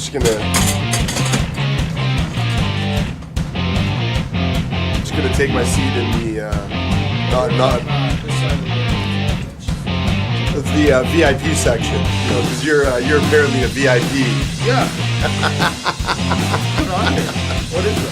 just gonna take my seat in the it's the VIP section, because you're apparently a VIP. Yeah. Good on you. What is it?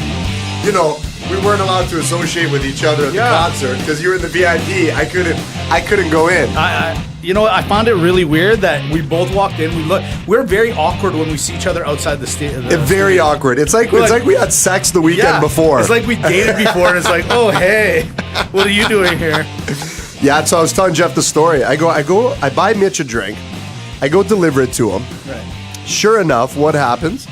We weren't allowed to associate with each other at the concert because you were in the VIP. I couldn't go in. I found it really weird that we both walked in. We're very awkward when we see each other outside the stage. Very awkward. It's like we had sex the weekend before. It's like we dated before, and it's like, oh hey, what are you doing here? Yeah, so I was telling Jeff the story. I buy Mitch a drink. I go deliver it to him. Right. Sure enough, what happens?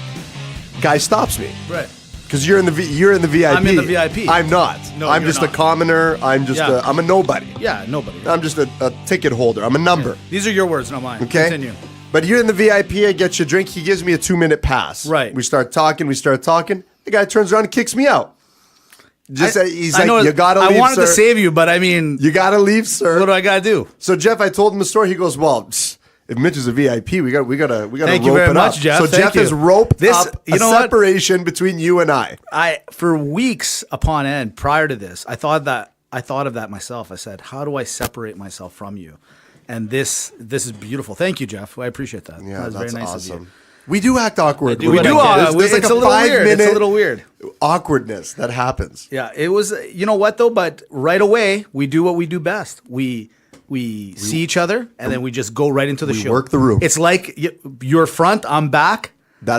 Guy stops me. Right. Because you're in the VIP. I'm in the VIP. I'm not. No, I'm just a commoner. I'm a nobody. Yeah, nobody. I'm just a ticket holder. I'm a number. Yeah. These are your words, not mine. Okay. Continue. But you're in the VIP. I get you a drink. He gives me a 2-minute pass. Right. We start talking. The guy turns around and kicks me out. He's like, you gotta leave, I wanted sir. to save you, but I mean, you gotta leave, sir. What do I gotta do? So Jeff, I told him the story. He goes, well, if Mitch is a VIP, we gotta Thank rope you very it much, up. Jeff. So Jeff has roped up a separation between you and I. For weeks upon end prior to this, I thought of that myself. I said, how do I separate myself from you? And this is beautiful. Thank you, Jeff. I appreciate that. Yeah, that was that's very nice awesome. of you. We do act awkward. There's like it's a little weird. It's a little weird. Awkwardness that happens. Yeah, it was. You know what though? But right away, we do what we do best. We see each other, and then we just go right into the show. Work the room. It's like you're front, I'm back.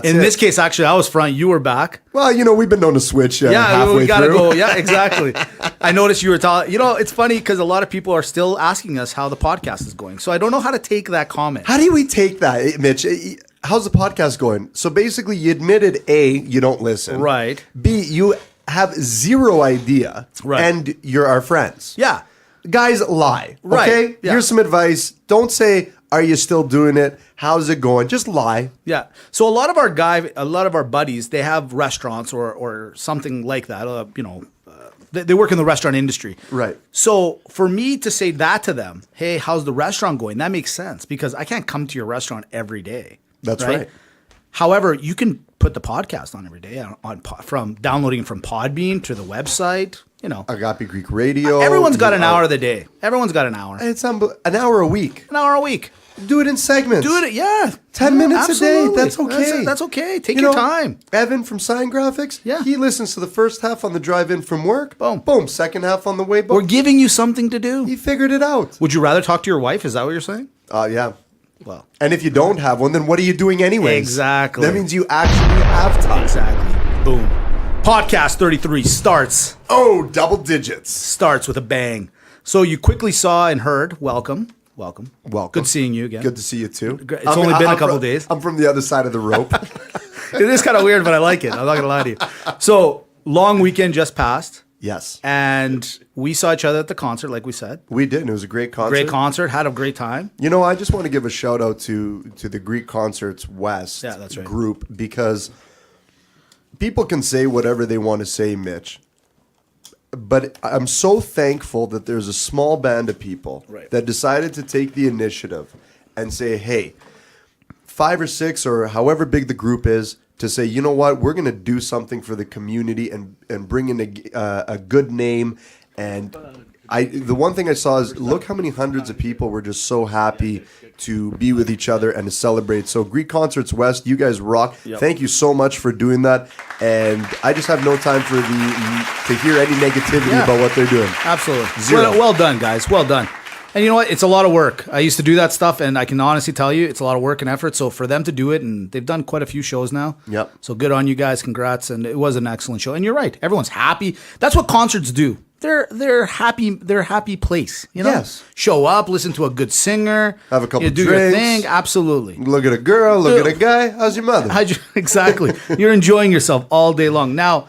In this case, actually, I was front, you were back. Well, we've been known to switch halfway we gotta through. go. Yeah, exactly. I noticed you were talking. It's funny because a lot of people are still asking us how the podcast is going. So I don't know how to take that comment. How do we take that, Mitch? How's the podcast going? So basically, you admitted A, you don't listen. Right. B, you have zero idea. Right. And you're our friends. Yeah. Guys lie. Right. Okay? Yeah. Here's some advice. Don't say, are you still doing it? How's it going? Just lie. Yeah. So a lot of our buddies, they have restaurants or something like that. They work in the restaurant industry. Right. So for me to say that to them, hey, how's the restaurant going? That makes sense because I can't come to your restaurant every day. That's right. However, you can put the podcast on every day from downloading from Podbean to the website. Agape Greek Radio. Everyone's got an hour of the day. Everyone's got an hour. It's an hour a week. An hour a week. Do it in segments. 10 minutes absolutely. a day. That's okay. That's okay. Take your time. Evan from Sign Graphics. Yeah. He listens to the first half on the drive in from work. Boom. Boom. Second half on the way back. We're giving you something to do. He figured it out. Would you rather talk to your wife? Is that what you're saying? Yeah. Well. And if you don't have one, then what are you doing anyways? Exactly. That means you actually have time. Exactly. Boom. Podcast 33 starts. Oh, double digits. Starts with a bang. So you quickly saw and heard. Welcome. Good seeing you again. Good to see you too. It's only been a couple days. I'm from the other side of the rope. It is kind of weird, but I like it. I'm not going to lie to you. So long weekend just passed. Yes. And we saw each other at the concert, like we said. We did, and it was a great concert. Great concert. Had a great time. I just want to give a shout out to the Greek Concerts West that's right. group, because people can say whatever they want to say, Mitch. But I'm so thankful that there's a small band of people that decided to take the initiative and say, hey, 5 or 6 or however big the group is, to say, you know what, we're going to do something for the community and bring in a good name. And the one thing I saw is, look how many hundreds of people were just so happy to be with each other and to celebrate. So Greek Concerts West, you guys rock. Yep. Thank you so much for doing that. And I just have no time to hear any negativity about what they're doing. Absolutely. Zero. Well done, guys. Well done. And you know what? It's a lot of work. I used to do that stuff, and I can honestly tell you it's a lot of work and effort. So for them to do it, and they've done quite a few shows now. Yep. So good on you guys. Congrats. And it was an excellent show. And you're right. Everyone's happy. That's what concerts do. They're happy. They're a happy place. Yes. Show up, listen to a good singer, have a couple do drinks, your thing. Absolutely. Look at a girl. Look at a guy. How's your mother? Exactly. You're enjoying yourself all day long. Now,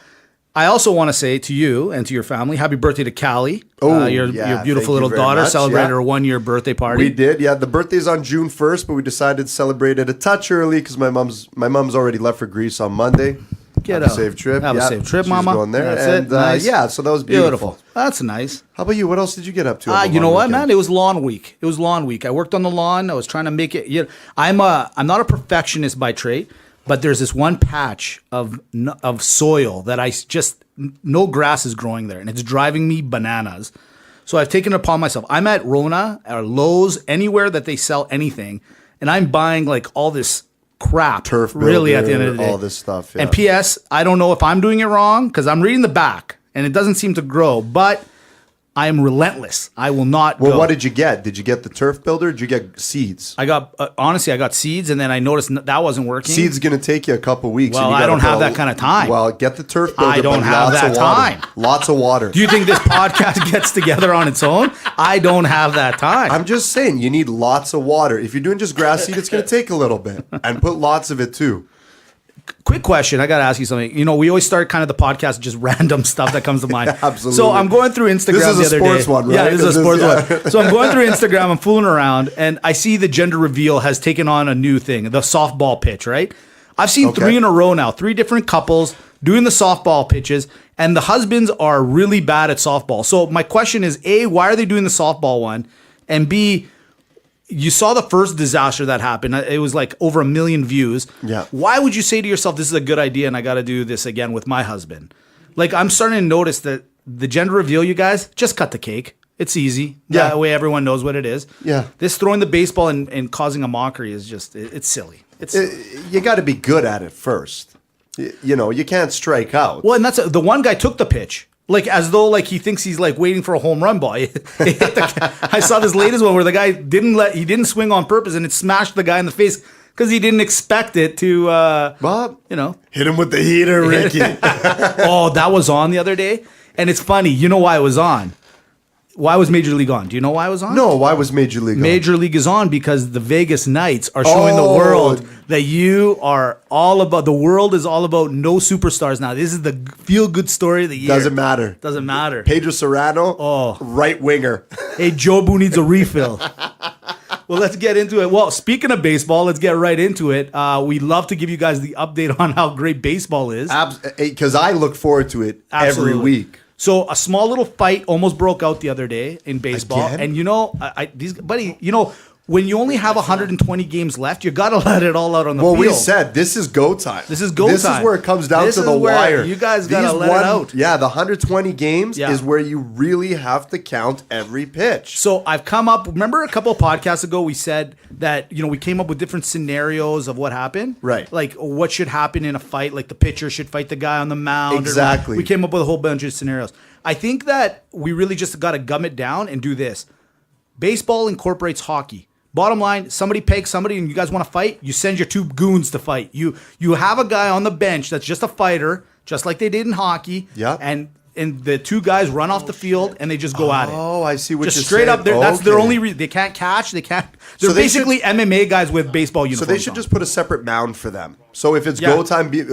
I also want to say to you and to your family, happy birthday to Callie. Your beautiful little daughter celebrated her 1-year birthday party. We did, yeah. The birthday's on June 1st, but we decided to celebrate it a touch early because my mom's already left for Greece on Monday. Have a safe trip. Have a safe trip, she's Mama. Going there. That's and, it. Nice. Yeah, so that was beautiful. That's nice. How about you? What else did you get up to? You know what, man? It was lawn week. I worked on the lawn. I was trying to make it. I'm not a perfectionist by trade. but there's this one patch of soil that no grass is growing there, and it's driving me bananas. So I've taken it upon myself. I'm at Rona or Lowe's, anywhere that they sell anything, and I'm buying like all this crap. Turf builder, really at the end of the day. all this stuff. Yeah. And P.S. I don't know if I'm doing it wrong because I'm reading the back and it doesn't seem to grow, but I am relentless. I will not go. What did you get? Did you get the turf builder? Or did you get seeds? I got, honestly, I got seeds, and then I noticed that wasn't working. Seeds going to take you a couple weeks. Well, I don't have that kind of time. Well, get the turf builder. I don't have that time. Lots of water. Do you think this podcast gets together on its own? I don't have that time. I'm just saying, you need lots of water. If you're doing just grass seed, it's going to take a little bit. And put lots of it too. Quick question. I got to ask you something. You know, we always start kind of the podcast with just random stuff that comes to mind. Absolutely. So I'm going through Instagram the other day. This is a sports one, right? Yeah, this is a sports one. So I'm going through Instagram. I'm fooling around, and I see the gender reveal has taken on a new thing, the softball pitch, right? I've seen 3 in a row now, 3 different couples doing the softball pitches, and the husbands are really bad at softball. So my question is, A, why are they doing the softball one? And B, you saw the first disaster that happened. It was like over 1 million views. Yeah. Why would you say to yourself, this is a good idea and I got to do this again with my husband? Like, I'm starting to notice that the gender reveal, you guys, just cut the cake. It's easy. Yeah. That way everyone knows what it is. Yeah. This throwing the baseball and causing a mockery is just, it's silly. You got to be good at it first. You know, you can't strike out. Well, and that's the one guy took the pitch. Like, as though, like, he thinks he's, like, waiting for a home run ball. I saw this latest one where the guy didn't swing on purpose, and it smashed the guy in the face because he didn't expect it to, Bob, hit him with the heater, Ricky. Oh, that was on the other day? And it's funny. You know why it was on? Why was Major League on? Do you know why it was on? No, why was Major League on? Major League is on because the Vegas Knights are showing the world that you are all about. The world is all about no superstars now. This is the feel-good story of the year. Doesn't matter. Doesn't matter. Pedro Serrano, right winger. Hey, Jobu needs a refill. Well, let's get into it. Well, speaking of baseball, let's get right into it. We love to give you guys the update on how great baseball is. Because I look forward to it every week. So a small little fight almost broke out the other day in baseball. Again? And you know, when you only have 120 games left, you got to let it all out on the field. Well, we said this is go time. This is go time. This is where it comes down to the wire. You guys got to let it out. Yeah, the 120 games is where you really have to count every pitch. So I've come up, remember a couple of podcasts ago we said that, we came up with different scenarios of what happened? Right. Like what should happen in a fight, like the pitcher should fight the guy on the mound. Exactly. We came up with a whole bunch of scenarios. I think that we really just got to gum it down and do this. Baseball incorporates hockey. Bottom line, somebody pegs somebody and you guys want to fight, you send your 2 goons to fight. You have a guy on the bench that's just a fighter, just like they did in hockey. Yeah. And the 2 guys run off the field and they just go at it. Oh, I see what you're saying. Just straight up, that's their only reason. They can't catch. They can't. They're basically MMA guys with baseball uniforms. So they should just put a separate mound for them. So if it's go time, you,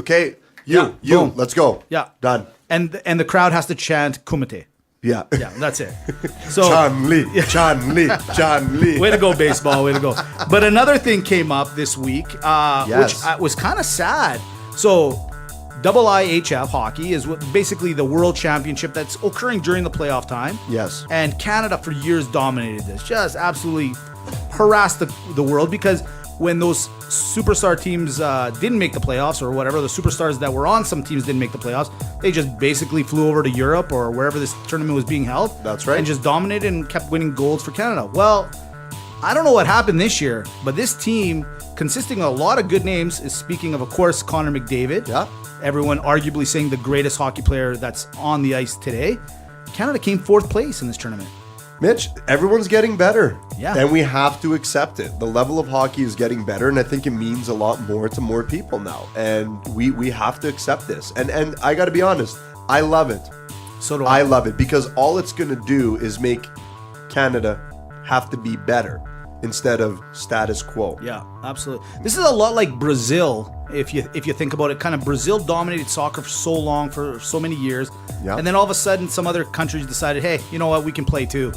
let's go. Yeah. Done. And the crowd has to chant Kumite. Yeah. Yeah, that's it. So Chan Lee, Chan Lee, Chan Lee. Way to go, baseball. Way to go. But another thing came up this week, which was kind of sad. So IIHF hockey is basically the world championship that's occurring during the playoff time. Yes. And Canada for years dominated this. Just absolutely harassed the world because when those superstar teams didn't make the playoffs or whatever, the superstars that were on some teams didn't make the playoffs, they just basically flew over to Europe or wherever this tournament was being held. That's right. And just dominated and kept winning golds for Canada. Well, I don't know what happened this year, but this team, consisting of a lot of good names, is speaking of course, Connor McDavid. Yeah. Everyone arguably saying the greatest hockey player that's on the ice today. Canada came 4th place in this tournament. Mitch, everyone's getting better. Yeah. And we have to accept it. The level of hockey is getting better, and I think it means a lot more to more people now. And we have to accept this. And I got to be honest, I love it. So do I. I love it because all it's going to do is make Canada have to be better instead of status quo. Yeah, absolutely. This is a lot like Brazil, if you think about it. Kind of Brazil dominated soccer for so long, for so many years. Yeah. And then all of a sudden, some other countries decided, hey, you know what, we can play too.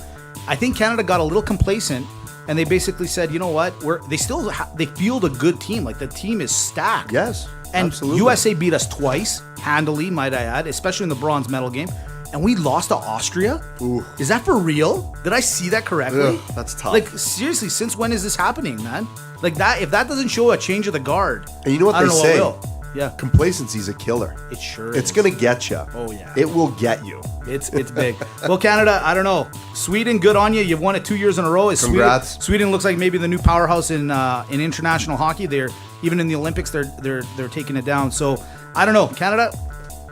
I think Canada got a little complacent, and they basically said, you know what, they field a good team. Like the team is stacked. Yes, and absolutely. USA beat us twice, handily, might I add, especially in the bronze medal game. And we lost to Austria? Ooh. Is that for real? Did I see that correctly? Ugh, that's tough. Like, seriously, since when is this happening, man? Like that, if that doesn't show a change of the guard, And you know what I don't they know say? what will. Yeah, Complacency's a killer. it sure It's is. going to get you. Oh, yeah. It will get you. It's big. Well, Canada, I don't know. Sweden, good on you. You've won it 2 years in a row. Congrats. Sweden looks like maybe the new powerhouse in international hockey. They're even in the Olympics. They're taking it down. So I don't know, Canada.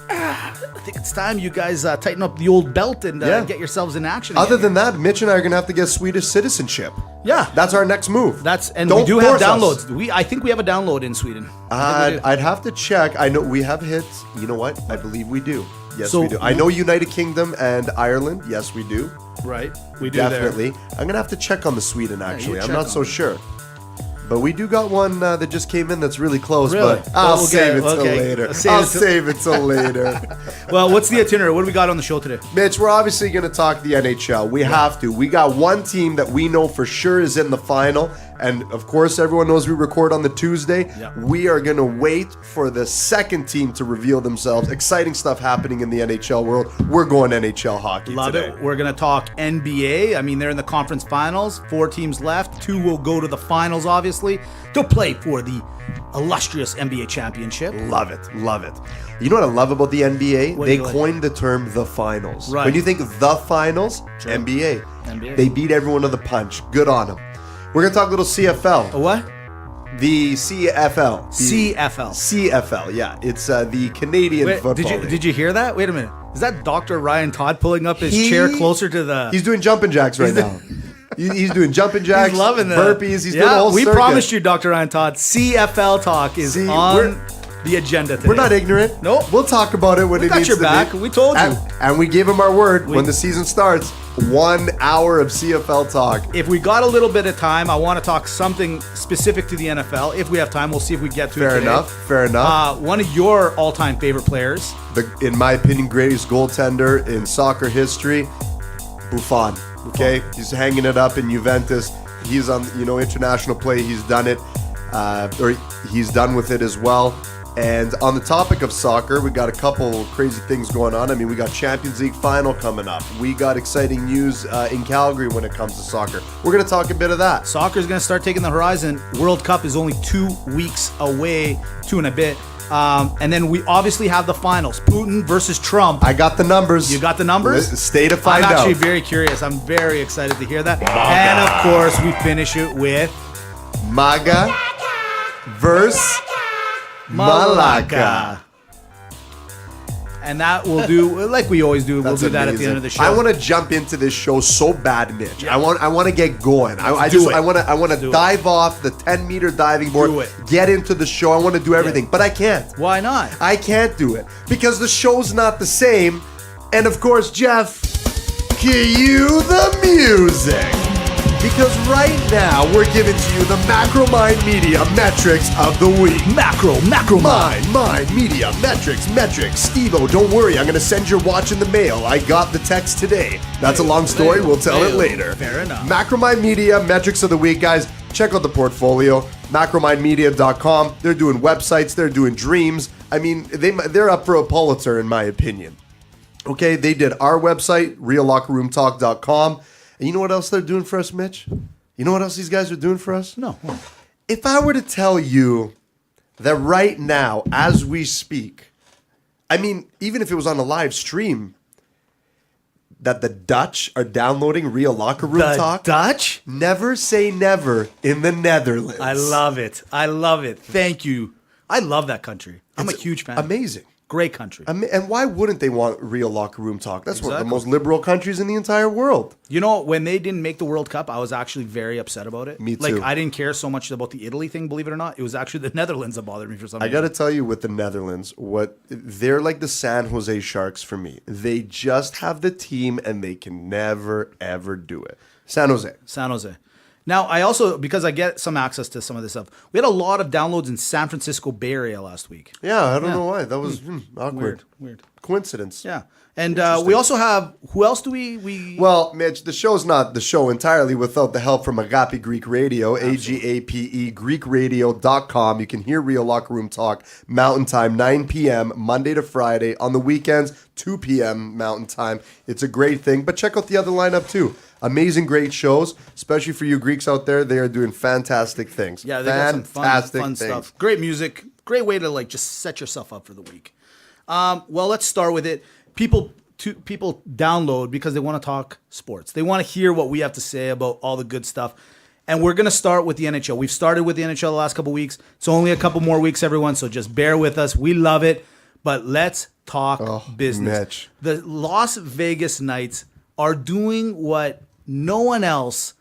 I think it's time you guys tighten up the old belt and get yourselves in action. Other again. than that, Mitch and I are going to have to get Swedish citizenship. Yeah. That's our next move. And Don't we do have force us. downloads. I think we have a download in Sweden. I'd have to check. I know we have hits. You know what? I believe we do. Yes, So- we do. I know United Kingdom and Ireland. Yes, we do. Right. We do Definitely. there. I'm going to have to check on the Sweden, actually. I'm check not on so it. sure. But we do got one that just came in that's really close. Really? But I'll We'll save get it it. till Okay. later. Save I'll it till- save it till later. Well, what's the itinerary? What do we got on the show today? Mitch, we're obviously going to talk the NHL. We have to. We got one team that we know for sure is in the final. And, of course, everyone knows we record on the Tuesday. Yeah. We are going to wait for the second team to reveal themselves. Exciting stuff happening in the NHL world. We're going NHL hockey Love today. it. We're going to talk NBA. I mean, they're in the conference finals. 4 teams left. 2 will go to the finals, obviously, to play for the illustrious NBA championship. Love it. Love it. You know what I love about the NBA? What do They you like? coined the term the finals. Right. When you think the finals, NBA. NBA. They beat everyone to the punch. Good on them. We're going to talk a little CFL. A what? The CFL. CFL. CFL, yeah. It's the Canadian Wait, football league. did you hear that? Wait a minute. Is that Dr. Ryan Todd pulling up his He- chair closer to the... He's doing jumping jacks right now. He's doing jumping jacks, He's loving that. burpees. He's doing the whole we circuit. promised you, Dr. Ryan Todd. CFL talk is See, on we're- the agenda today. We're not ignorant. Nope. We'll talk about it when We it got needs your to back. be. We told you. And we gave him our word when the season starts. 1 hour of CFL talk. If we got a little bit of time, I want to talk something specific to the NFL. If we have time, we'll see if we get to it Fair today. enough. Fair enough. One of your all-time favorite players. In my opinion, greatest goaltender in soccer history, Buffon. Okay, he's hanging it up in Juventus. He's on, international play. He's done it, or he's done with it as well. And on the topic of soccer, we got a couple crazy things going on. I mean, we got Champions League final coming up. We got exciting news in Calgary when it comes to soccer. We're going to talk a bit of that. Soccer is going to start taking the horizon. World Cup is only 2 weeks away, 2 and a bit. And then we obviously have the finals. Putin versus Trump. I got the numbers. You got the numbers? Stay to find I'm out. actually very curious. I'm very excited to hear that. And of course, we finish it with Maga versus Malaka. And that we'll do like we always do. That's we'll do that at the amazing. end of the show. I want to jump into this show so bad, Mitch. Yeah. I want to get going. I do it. want to Do it. dive off the 10-meter diving board. Do it. Get into the show. I want to do everything, but I can't. Why not? I can't do it because the show's not the same. And of course, Jeff, cue the music. Because right now we're giving to you the Macro Mind Media metrics of the week. Macro mind. Mind, media, metrics. Steve-O, don't worry, I'm going to send your watch in the mail. I got the text today. That's a long story. We'll tell it later. Fair enough. Macromind Media, metrics of the week, guys. Check out the portfolio, macromindmedia.com. They're doing websites. They're doing dreams. I mean, they're up for a Pulitzer, in my opinion. Okay, they did our website, reallockerroomtalk.com. And you know what else they're doing for us, Mitch? You know what else these guys are doing for us? No. If I were to tell you that right now, as we speak, I mean, even if it was on a live stream, that the Dutch are downloading Real Locker Room The Talk. Dutch? Never say never in the Netherlands. I love it. Thank you. I love that country. I'm a huge fan. Amazing. Great country. And why wouldn't they want Real Locker Room Talk? That's one of the Exactly. most liberal countries in the entire world. You know, when they didn't make the World Cup, I was actually very upset about it. Me too. Like, I didn't care so much about the Italy thing, believe it or not. It was actually the Netherlands that bothered me for some I reason. got to tell you, with the Netherlands, they're like the San Jose Sharks for me. They just have the team, and they can never ever do it. San Jose. San Jose. Now, I also, because I get some access to some of this stuff, we had a lot of downloads in San Francisco Bay Area last week. Yeah, I don't know why. That was awkward. Weird. Coincidence. Yeah. And we also have, who else do we Well, Mitch, the show's not the show entirely without the help from Agape Greek Radio, AGAPE, GreekRadio.com. You can hear Real Locker Room Talk Mountain Time, 9 p.m., Monday to Friday. On the weekends, 2 p.m. Mountain Time. It's a great thing. But check out the other lineup, too. Amazing, great shows, especially for you Greeks out there. They are doing fantastic things. Yeah, they got some fun stuff. Great music. Great way to like just set yourself up for the week. Well, let's start with it. People download because they want to talk sports. They want to hear what we have to say about all the good stuff. And we're going to start with the NHL. We've started with the NHL the last couple weeks. It's only a couple more weeks, everyone, so just bear with us. We love it. But let's talk business. Mitch. The Las Vegas Knights are doing what no one else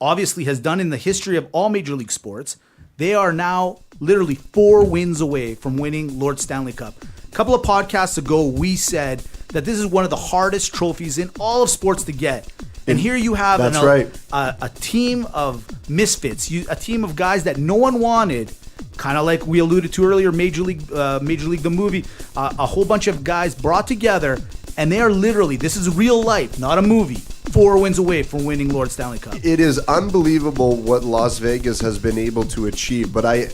obviously has done in the history of all Major League sports. They are now literally 4 wins away from winning Lord Stanley Cup. A couple of podcasts ago, we said that this is one of the hardest trophies in all of sports to get. And here you have a team of misfits, a team of guys that no one wanted, kind of like we alluded to earlier, Major League the movie, a whole bunch of guys brought together, and they are literally, this is real life, not a movie, 4 wins away from winning Lord Stanley Cup. It is unbelievable what Las Vegas has been able to achieve, but I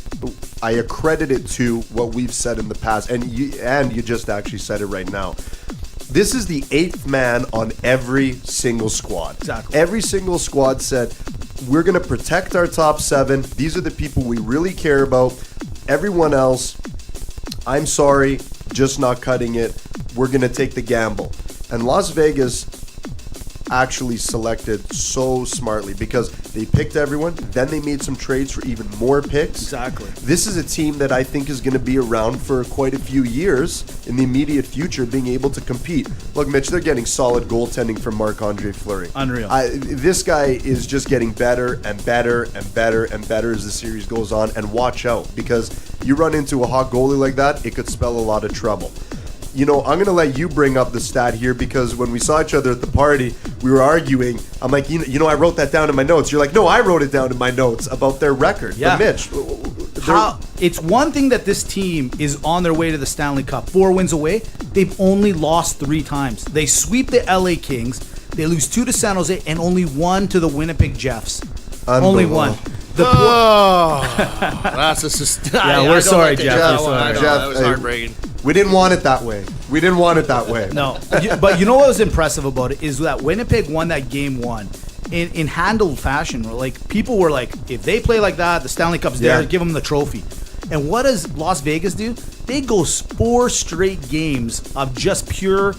accredit it to what we've said in the past, and you just actually said it right now. This is the 8th man on every single squad. Exactly. Every single squad said, we're going to protect our top 7. These are the people we really care about. Everyone else, I'm sorry, just not cutting it. We're going to take the gamble. And Las Vegas actually selected so smartly because they picked everyone, then they made some trades for even more picks. Exactly. This is a team that I think is going to be around for quite a few years in the immediate future, being able to compete. Look, Mitch, they're getting solid goaltending from Marc-Andre Fleury. Unreal. This guy is just getting better and better and better and better as the series goes on, and watch out, because you run into a hot goalie like that, it could spell a lot of trouble. You know, I'm going to let you bring up the stat here, because when we saw each other at the party, we were arguing. I'm like, you know, I wrote that down in my notes. You're like, no, I wrote it down in my notes about their record. Yeah. But Mitch, it's one thing that this team is on their way to the Stanley Cup. 4 wins away. They've only lost 3 times. They sweep the LA Kings. They lose 2 to San Jose and only 1 to the Winnipeg Jeffs. Only 1. That's a yeah, we're sorry, Jeff. That was heartbreaking. We didn't want it that way. No, but you know what was impressive about it is that Winnipeg won that game 1 in handled fashion. Like, people were like, if they play like that, the Stanley Cup's there. Give them the trophy. And what does Las Vegas do? They go 4 straight games of just pure,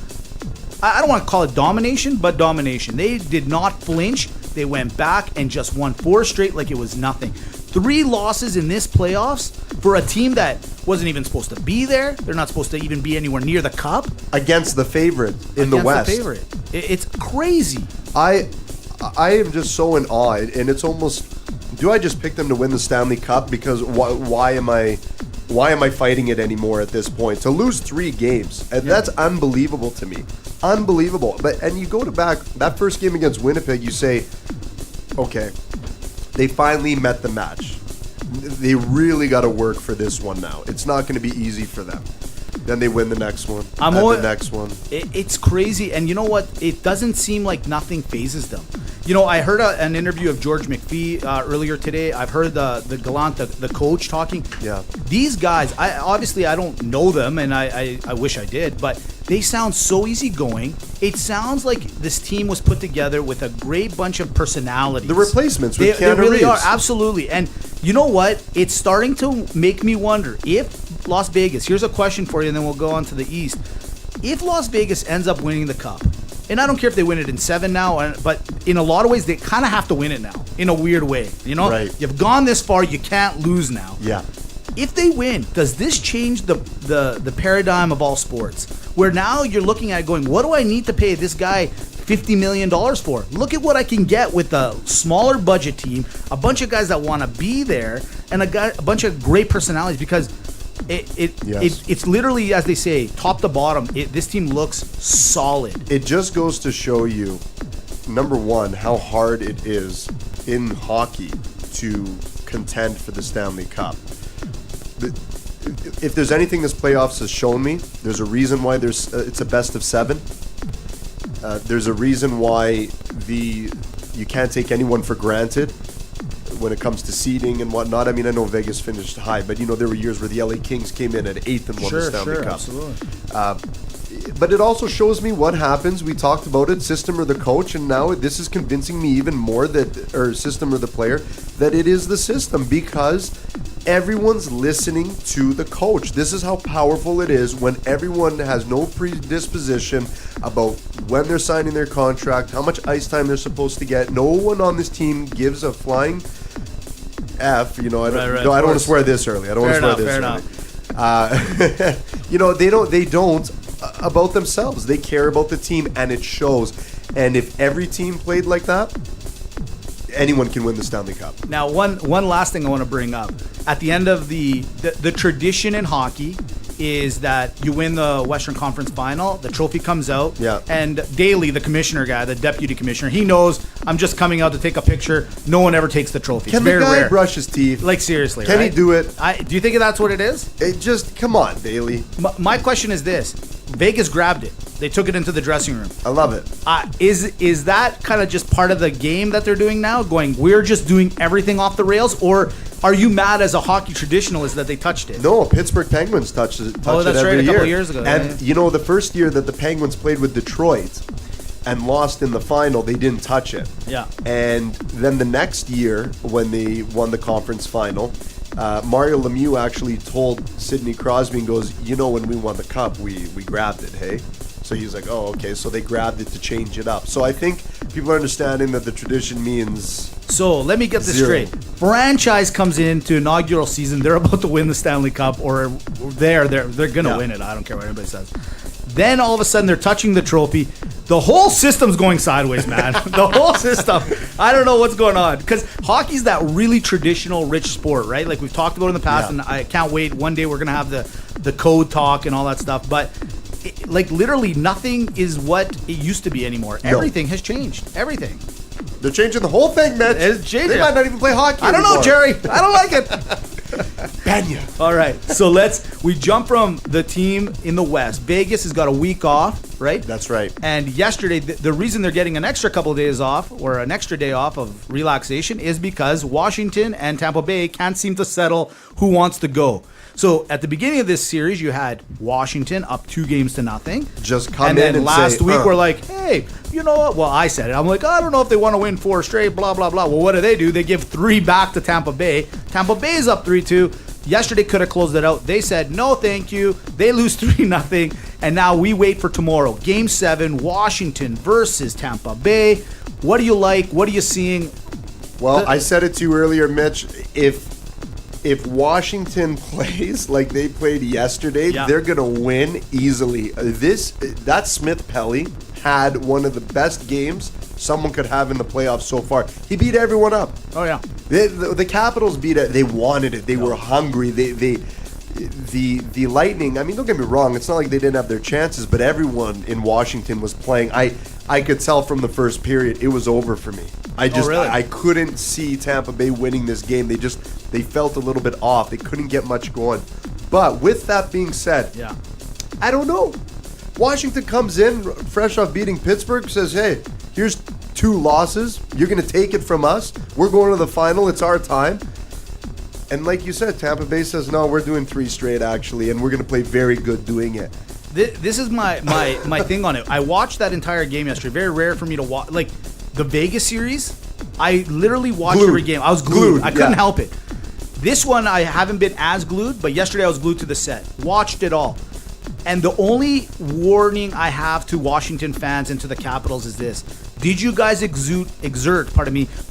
I don't want to call it domination, but domination. They did not flinch. They went back and just won 4 straight like it was nothing. 3 losses in this playoffs for a team that wasn't even supposed to be there. They're not supposed to even be anywhere near the cup. Against the favorite in the West. Against the favorite. It's crazy. I am just so in awe, and it's almost, do I just pick them to win the Stanley Cup? Because why am I fighting it anymore at this point? To lose 3 games, and that's unbelievable to me. Unbelievable. And you go to back that first game against Winnipeg, you say, okay, they finally met the match. They really got to work for this one now. It's not going to be easy for them. Then they win the next one. The next one. It's crazy. And you know what? It doesn't seem like nothing phases them. You know, I heard an interview of George McPhee earlier today. I've heard the Gallant, the coach, talking. Yeah. These guys, I don't know them, and I wish I did, but they sound so easygoing. It sounds like this team was put together with a great bunch of personalities. The replacements with Keanu They really Reeves. are, absolutely. And you know what? It's starting to make me wonder if Las Vegas, here's a question for you, and then we'll go on to the East. If Las Vegas ends up winning the Cup, and I don't care if they win it in 7 now, but in a lot of ways, they kind of have to win it now, in a weird way. You know? Right. You've gone this far, you can't lose now. Yeah. If they win, does this change the paradigm of all sports? Where now you're looking at it going, what do I need to pay this guy $50 million for? Look at what I can get with a smaller budget team, a bunch of guys that want to be there, and a bunch of great personalities, because it's literally, as they say, top to bottom, this team looks solid. It just goes to show you, number one, how hard it is in hockey to contend for the Stanley Cup. If there's anything this playoffs has shown me, there's a reason why it's a best of 7. There's a reason why you can't take anyone for granted when it comes to seeding and whatnot. I mean, I know Vegas finished high, but there were years where the LA Kings came in at 8th and won the Stanley Cup. Absolutely. but it also shows me what happens. We talked about it, system or the coach, and now this is convincing me even more that, or system or the player, that it is the system because everyone's listening to the coach. This is how powerful it is when everyone has no predisposition about when they're signing their contract, how much ice time they're supposed to get. No one on this team gives a flying F. I don't want to swear this early. I don't want to swear this early. They don't about themselves. They care about the team, and it shows. And if every team played like that, anyone can win the Stanley Cup. Now, one last thing I want to bring up. At the end of the tradition in hockey is that you win the Western Conference Final, the trophy comes out, and Daly, the commissioner guy, the deputy commissioner, he knows I'm just coming out to take a picture. No one ever takes the trophy. Can it's very the guy rare. brush his teeth? Like, seriously, Can right? he do it? Do you think that's what it is? Come on, Daly. My question is this. Vegas grabbed it. They took it into the dressing room. I love it. Is that kind of just part of the game that they're doing now? Going, we're just doing everything off the rails? Or are you mad as a hockey traditionalist that they touched it? No, Pittsburgh Penguins touch it every that's right, year. a couple years ago. And the first year that the Penguins played with Detroit and lost in the final, they didn't touch it. Yeah. And then the next year, when they won the conference final, Mario Lemieux actually told Sidney Crosby and goes, when we won the cup, we grabbed it, hey? So he's like, oh, okay, so they grabbed it to change it up. So I think people are understanding that the tradition means... So let me get this zero. straight. Franchise comes into inaugural season, they're about to win the Stanley Cup, or they're going to win it. I don't care what anybody says. Then all of a sudden they're touching the trophy. The whole system's going sideways, man. The whole system. I don't know what's going on. Because hockey's that really traditional, rich sport, right? Like we've talked about in the past, and I can't wait. One day we're going to have the code talk and all that stuff. But literally nothing is what it used to be anymore. No. Everything has changed. Everything. They're changing the whole thing, Mitch. It's changing. They might not even play hockey I don't anymore. know, Jerry. I don't like it. Ban you. All right, so we jump from the team in the West. Vegas has got a week off, right? That's right. And yesterday, the reason they're getting an extra couple of days off or an extra day off of relaxation is because Washington and Tampa Bay can't seem to settle who wants to go. So at the beginning of this series, you had Washington up 2-0. Just come and in then and last say, week we're like, hey, you know what? Well, I said it. I'm like, I don't know if they want to win 4 straight, blah, blah, blah. Well, what do? They give 3 back to Tampa Bay. Tampa Bay's up 3-2. Yesterday could have closed it out. They said, no, thank you. They lose 3-0. And now we wait for tomorrow. Game 7, Washington versus Tampa Bay. What do you like? What are you seeing? Well, I said it to you earlier, Mitch. If Washington plays like they played yesterday, they're going to win easily. That Smith Pelly had one of the best games someone could have in the playoffs so far. He beat everyone up. Oh, yeah. The Capitals beat it. They wanted it. They were hungry. The Lightning, I mean, don't get me wrong. It's not like they didn't have their chances, but everyone in Washington was playing. I could tell from the first period it was over for me. Really? I couldn't see Tampa Bay winning this game. They felt a little bit off. They couldn't get much going. But with that being said, I don't know. Washington comes in fresh off beating Pittsburgh, says, hey, here's 2 losses. You're going to take it from us. We're going to the final. It's our time. And like you said, Tampa Bay says, no, we're doing 3 straight, actually, and we're going to play very good doing it. This is my thing on it. I watched that entire game yesterday. Very rare for me to watch. Like, the Vegas series, I literally watched every game. I was glued. I couldn't help it. This one, I haven't been as glued, but yesterday I was glued to the set. Watched it all. And the only warning I have to Washington fans and to the Capitals is this. Did you guys exert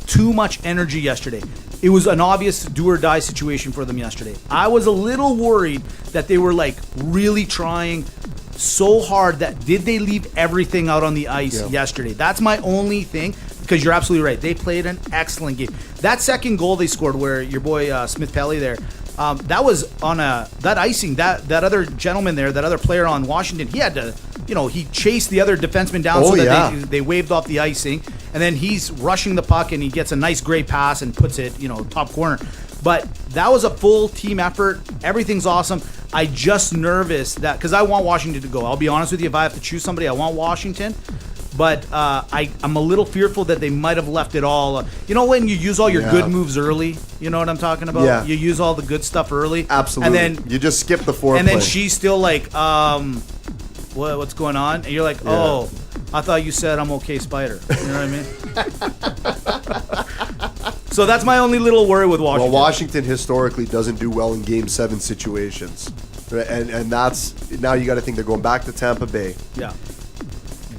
too much energy yesterday? It was an obvious do-or-die situation for them yesterday. I was a little worried that they were really trying so hard that did they leave everything out on the ice yesterday? That's my only thing, because you're absolutely right. They played an excellent game. That second goal they scored where your boy Smith Pelly there, that was on that icing, that other gentleman there, that other player on Washington, he had to, he chased the other defenseman down they waved off the icing, and then he's rushing the puck and he gets a nice great pass and puts it, top corner. But that was a full team effort. Everything's awesome. I just nervous that, because I want Washington to go. I'll be honest with you, if I have to choose somebody, I want Washington. But I'm a little fearful that they might have left it all. When you use all your good moves early, you know what I'm talking about? Yeah. You use all the good stuff early. Absolutely. And then you just skip the foreplay. And then she's still like, what's going on? And you're like, oh, I thought you said I'm okay, Spider. You know what I mean? So that's my only little worry with Washington. Well, Washington historically doesn't do well in Game 7 situations. And that's, now you got to think they're going back to Tampa Bay. Yeah.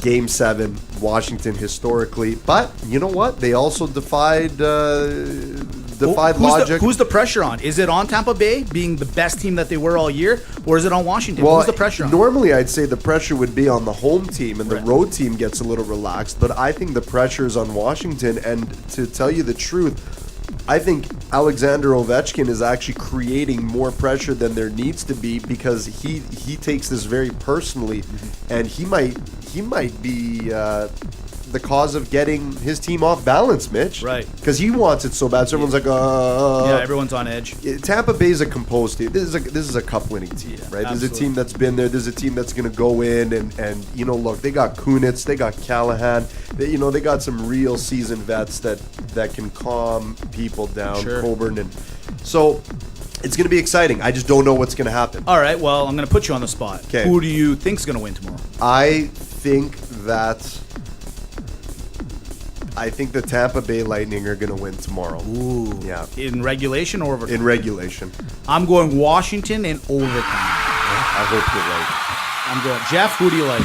Game 7, Washington historically. But you know what? They also defied logic. Who's the pressure on? Is it on Tampa Bay being the best team that they were all year? Or is it on Washington? Well, who's the pressure on? Normally, I'd say the pressure would be on the home team and the road team gets a little relaxed. But I think the pressure is on Washington. And to tell you the truth, I think Alexander Ovechkin is actually creating more pressure than there needs to be because he takes this very personally, and he might be the cause of getting his team off balance, Mitch. Right. Because he wants it so bad. So everyone's like, yeah, everyone's on edge. Tampa Bay is a composed team. This is a cup-winning team, right? Absolutely. There's a team that's been there. There's a team that's going to go in and you know, look, they got Kunitz, they got Callahan. They got some real seasoned vets that can calm people down. Sure. Coburn, and so it's going to be exciting. I just don't know what's going to happen. All right, well, I'm going to put you on the spot. 'Kay. Who do you think's going to win tomorrow? I think the Tampa Bay Lightning are going to win tomorrow. Ooh. Yeah. In regulation or overtime? In regulation. I'm going Washington in overtime. I hope you're right. I'm going. Jeff, who do you like?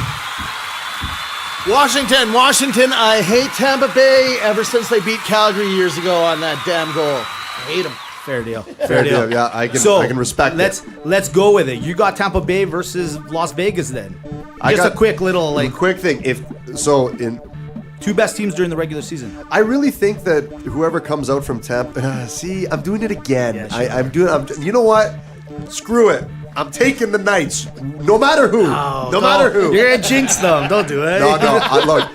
Washington. I hate Tampa Bay ever since they beat Calgary years ago on that damn goal. I hate them. Fair deal. Fair deal. Yeah, I can respect it. Let's go with it. You got Tampa Bay versus Las Vegas then. A quick little quick thing. Two best teams during the regular season. I really think that whoever comes out from Tampa. See, I'm doing it again. Yeah, sure. You know what? Screw it. I'm taking the Knights, no matter who. No matter who. You're gonna jinx them. Don't do it. No. Look,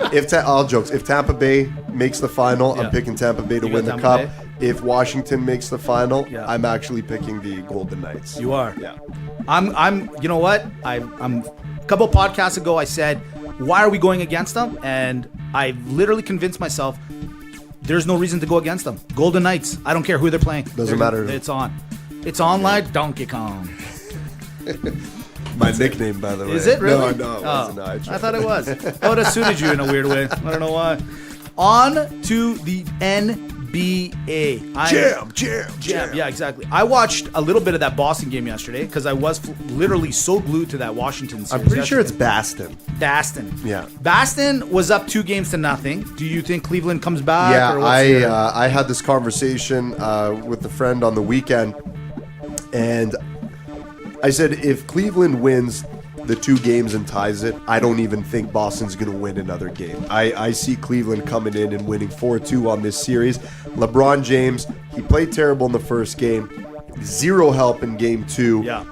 all jokes. If Tampa Bay makes the final, I'm picking Tampa Bay to win the cup. Bay? If Washington makes the final, I'm actually picking the Golden Knights. You are. Yeah. I'm. You know what? I'm. A couple of podcasts ago, I said, why are we going against them? And I literally convinced myself there's no reason to go against them. Golden Knights. I don't care who they're playing. Doesn't matter. It's on. It's on like Donkey Kong. My nickname, by the way. Is it really? No, it wasn't. No, I thought it was. I would have suited you in a weird way. I don't know why. On to the NBA. Jam. Yeah, exactly. I watched a little bit of that Boston game yesterday because I was literally so glued to that Washington series. I'm pretty sure it's Boston. Yeah. Boston was up 2-0. Do you think Cleveland comes back? Yeah, I had this conversation with a friend on the weekend, and I said if Cleveland wins the 2 games and ties it, I don't even think Boston's going to win another game. I see Cleveland coming in and winning 4-2 on this series. LeBron James, he played terrible in the first game. Zero help in game 2. Yeah.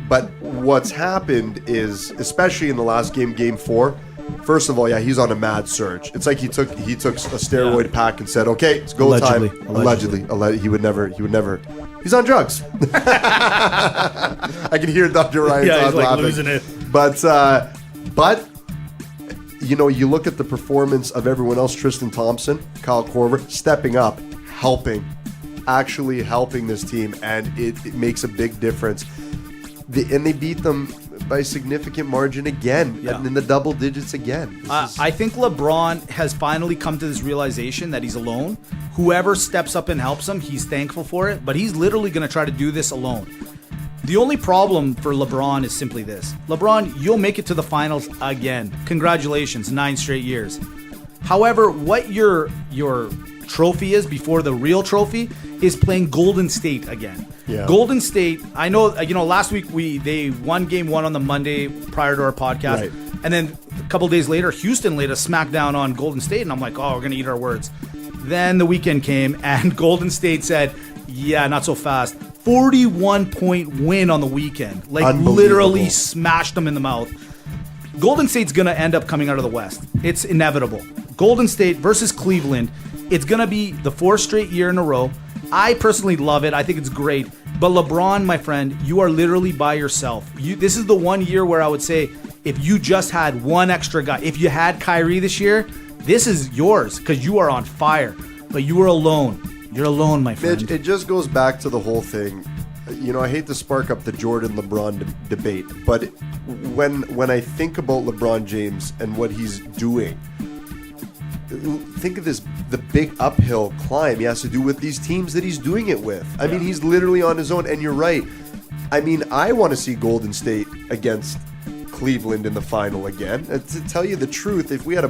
But what's happened is, especially in the last game, game 4, first of all, he's on a mad surge. It's like he took a steroid pack and said, "Okay, it's go time." Allegedly. He would never. He's on drugs. I can hear Dr. Ryan he's like laughing. losing it. But you look at the performance of everyone else. Tristan Thompson, Kyle Korver, stepping up, actually helping this team, and it makes a big difference. And they beat them by a significant margin again, in the double digits again. I think LeBron has finally come to this realization that he's alone. Whoever steps up and helps him, he's thankful for it, but he's literally going to try to do this alone. The only problem for LeBron is simply this. LeBron, you'll make it to the finals again. Congratulations, 9 straight years. However, what your trophy is before the real trophy is playing Golden State again. Yeah. Golden State, I know, last week they won game 1 on the Monday prior to our podcast. Right. And then a couple days later, Houston laid a smackdown on Golden State, and I'm like, oh, we're going to eat our words. Then the weekend came, and Golden State said, yeah, not so fast. 41-point win on the weekend. Like, literally smashed them in the mouth. Golden State's going to end up coming out of the West. It's inevitable. Golden State versus Cleveland. It's going to be the 4th straight year in a row. I personally love it. I think it's great. But LeBron, my friend, you are literally by yourself. This is the one year where I would say if you just had one extra guy, if you had Kyrie this year, this is yours because you are on fire. But you are alone. You're alone, my friend. Mitch, it just goes back to the whole thing. I hate to spark up the Jordan LeBron debate, but when I think about LeBron James and what he's doing, think of the big uphill climb he has to do with these teams that he's doing it with. I mean, he's literally on his own, and you're right. I mean, I want to see Golden State against Cleveland in the final again. To tell you the truth, if we had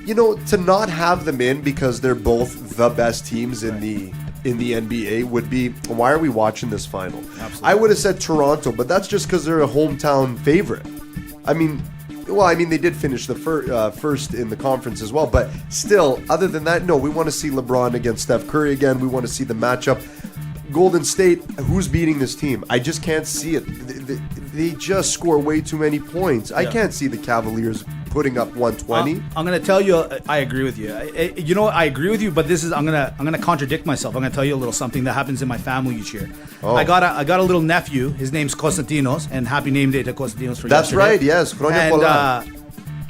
to not have them in because they're both the best teams in the NBA would be, why are we watching this final? Absolutely. I would have said Toronto, but that's just because they're a hometown favorite. I mean, they did finish the first in the conference as well, but still, other than that, no, we want to see LeBron against Steph Curry again. We want to see the matchup. Golden State, who's beating this team? I just can't see it. They just score way too many points. I can't see the Cavaliers putting up 120. I'm going to tell you, I agree with you. You know what? I agree with you, but I'm going to contradict myself. I'm going to tell you a little something that happens in my family each year. Oh. I got a little nephew. His name's Konstantinos, and happy name day to Konstantinos for That's yesterday. Right, yes. And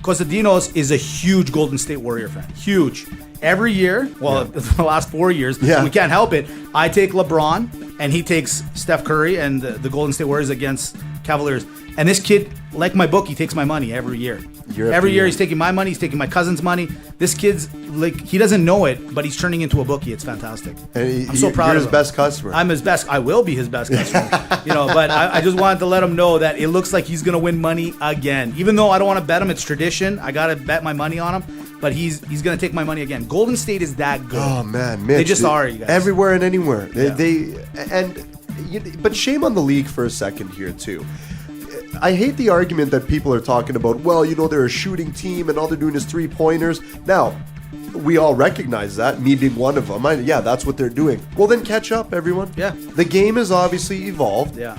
Konstantinos is a huge Golden State Warrior fan. Huge. Every year, the last 4 years, we can't help it. I take LeBron, and he takes Steph Curry and the Golden State Warriors against Cavaliers. And this kid, like my book, he takes my money every year. Every year he's taking my money, he's taking my cousin's money. This kid's like, he doesn't know it, but he's turning into a bookie. It's fantastic. And I'm so proud of him. You're his best customer. I'm his best. I will be his best customer. But I just wanted to let him know that it looks like he's going to win money again. Even though I don't want to bet him, it's tradition. I got to bet my money on him. But he's going to take my money again. Golden State is that good. Oh, man. Mitch, they just are, you guys. Everywhere and anywhere. But shame on the league for a second here, too. I hate the argument that people are talking about, they're a shooting team and all they're doing is three-pointers. Now, we all recognize that, me being one of them. That's what they're doing. Well, then catch up, everyone. Yeah. The game has obviously evolved. Yeah.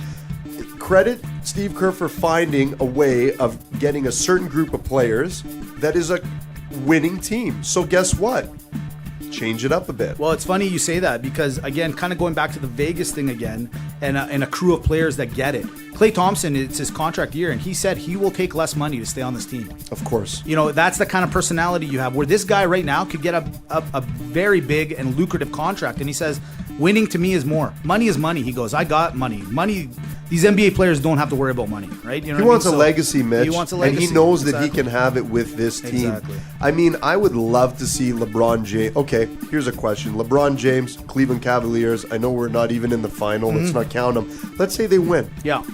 Credit Steve Kerr for finding a way of getting a certain group of players that is a winning team. So guess what? Change it up a bit. Well, it's funny you say that because, again, kind of going back to the Vegas thing again and a crew of players that get it. Klay Thompson, it's his contract year, and he said he will take less money to stay on this team. Of course. That's the kind of personality you have where this guy right now could get a very big and lucrative contract, and he says, winning to me is more. Money is money. He goes, I got money. Money. These NBA players don't have to worry about money, right? He wants a legacy, Mitch. He wants a legacy. And he knows that he can have it with this team. Exactly. I mean, I would love to see LeBron James. Okay, here's a question. LeBron James, Cleveland Cavaliers. I know we're not even in the final. Let's not count them. Let's say they win. Yeah.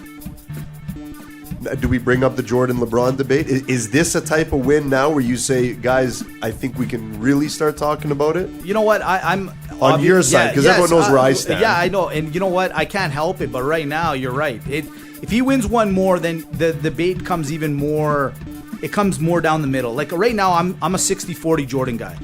Do we bring up the Jordan LeBron debate? Is this a type of win now where you say, guys, I think we can really start talking about it? You know what? I'm on your side because everyone knows where I stand. Yeah, I know. And you know what? I can't help it. But right now, you're right. If he wins one more, then the debate comes even more. It comes more down the middle. Like right now, I'm a 60-40 Jordan guy.